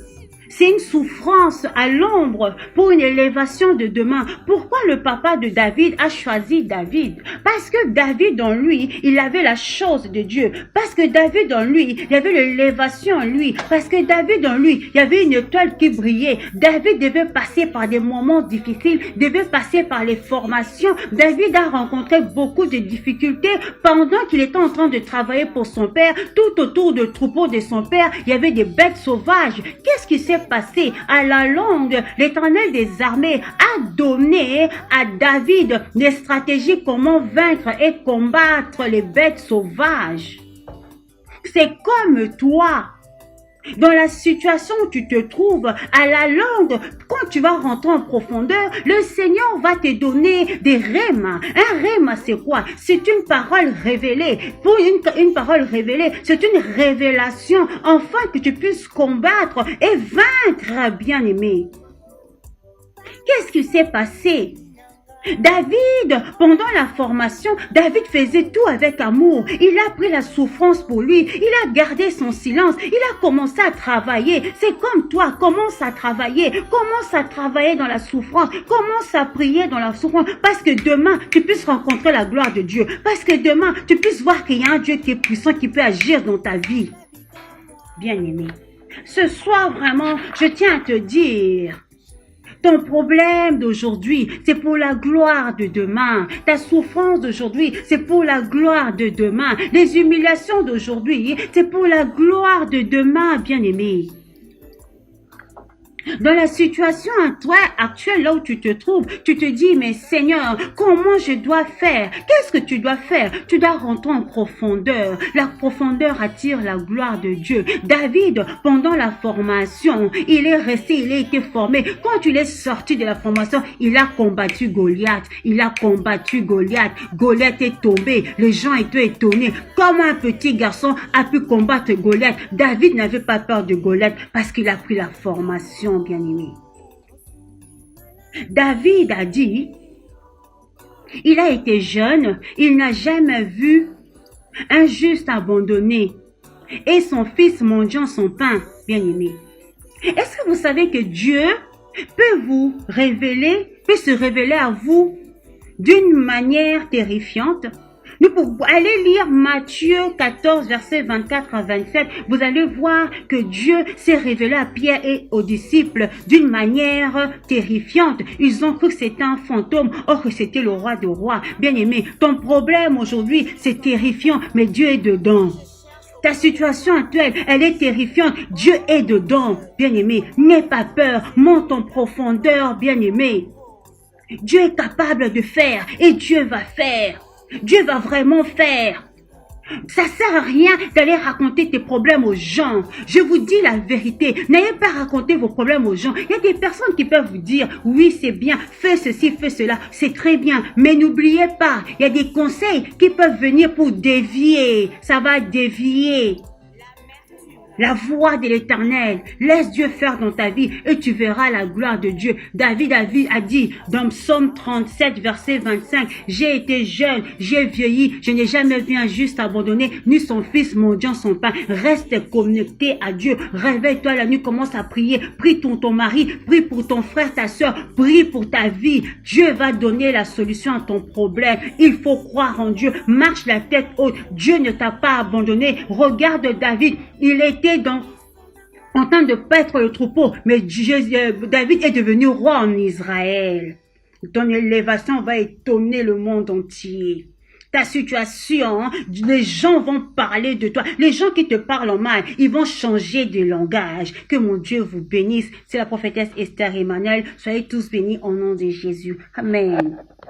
C'est une souffrance à l'ombre pour une élévation de demain. Pourquoi le papa de David a choisi David? Parce que David en lui, il avait la chose de Dieu. Parce que David en lui, il y avait l'élévation en lui. Parce que David en lui, il y avait une étoile qui brillait. David devait passer par des moments difficiles, devait passer par les formations. David a rencontré beaucoup de difficultés pendant qu'il était en train de travailler pour son père. Tout autour du troupeau de son père, il y avait des bêtes sauvages. Qu'est-ce qui s'est passé? À la longue, l'Éternel des armées a donné à David des stratégies comment vaincre et combattre les bêtes sauvages. C'est comme toi. Dans la situation où tu te trouves, à la longue, quand tu vas rentrer en profondeur, le Seigneur va te donner des rhémas. Un rhéma, c'est quoi? C'est une parole révélée. Pour une parole révélée, c'est une révélation, afin que tu puisses combattre et vaincre, bien-aimé. Qu'est-ce qui s'est passé? David, pendant la formation, David faisait tout avec amour. Il a pris la souffrance pour lui. Il a gardé son silence. Il a commencé à travailler. C'est comme toi, commence à travailler. Commence à travailler dans la souffrance. Commence à prier dans la souffrance. Parce que demain, tu puisses rencontrer la gloire de Dieu. Parce que demain, tu puisses voir qu'il y a un Dieu qui est puissant, qui peut agir dans ta vie. Bien-aimé, ce soir, vraiment, je tiens à te dire... Ton problème d'aujourd'hui, c'est pour la gloire de demain. Ta souffrance d'aujourd'hui, c'est pour la gloire de demain. Les humiliations d'aujourd'hui, c'est pour la gloire de demain, bien-aimé. Dans la situation actuelle, là où tu te trouves, tu te dis, mais Seigneur, comment je dois faire? Qu'est-ce que tu dois faire? Tu dois rentrer en profondeur. La profondeur attire la gloire de Dieu. David, pendant la formation, il a été formé. Quand il est sorti de la formation, il a combattu Goliath. Goliath est tombé. Les gens étaient étonnés. Comment un petit garçon a pu combattre Goliath? David n'avait pas peur de Goliath parce qu'il a pris la formation, bien-aimé. David a dit, il a été jeune, il n'a jamais vu un juste abandonné et son fils mendiant son pain, bien-aimé. Est-ce que vous savez que Dieu peut se révéler à vous d'une manière terrifiante? Nous pouvons aller lire Matthieu 14, versets 24 à 27. Vous allez voir que Dieu s'est révélé à Pierre et aux disciples d'une manière terrifiante. Ils ont cru que c'était un fantôme, or que c'était le roi des rois. Bien-aimé, ton problème aujourd'hui, c'est terrifiant, mais Dieu est dedans. Ta situation actuelle, elle est terrifiante. Dieu est dedans, bien-aimé. N'aie pas peur, monte en profondeur, bien-aimé. Dieu est capable de faire et Dieu va faire. Dieu va vraiment faire. Ça sert à rien d'aller raconter tes problèmes aux gens. Je vous dis la vérité. N'ayez pas raconté vos problèmes aux gens. Il y a des personnes qui peuvent vous dire, oui, c'est bien, fais ceci, fais cela. C'est très bien. Mais n'oubliez pas, il y a des conseils qui peuvent venir pour dévier. Ça va dévier la voix de l'Éternel. Laisse Dieu faire dans ta vie et tu verras la gloire de Dieu. David a dit dans Psaume 37, verset 25, « J'ai été jeune, j'ai vieilli, je n'ai jamais vu un juste abandonné, ni son fils mendiant son pain. » Reste connecté à Dieu. Réveille-toi la nuit, commence à prier. Prie pour ton mari, prie pour ton frère, ta soeur, prie pour ta vie. Dieu va donner la solution à ton problème. Il faut croire en Dieu. Marche la tête haute. Dieu ne t'a pas abandonné. Regarde David, il était en train de paître le troupeau, mais David est devenu roi en Israël. Ton élévation va étonner le monde entier. Ta situation, les gens vont parler de toi. Les gens qui te parlent en mal, ils vont changer de langage. Que mon Dieu vous bénisse. C'est la prophétesse Esther Emmanuel. Soyez tous bénis au nom de Jésus. Amen.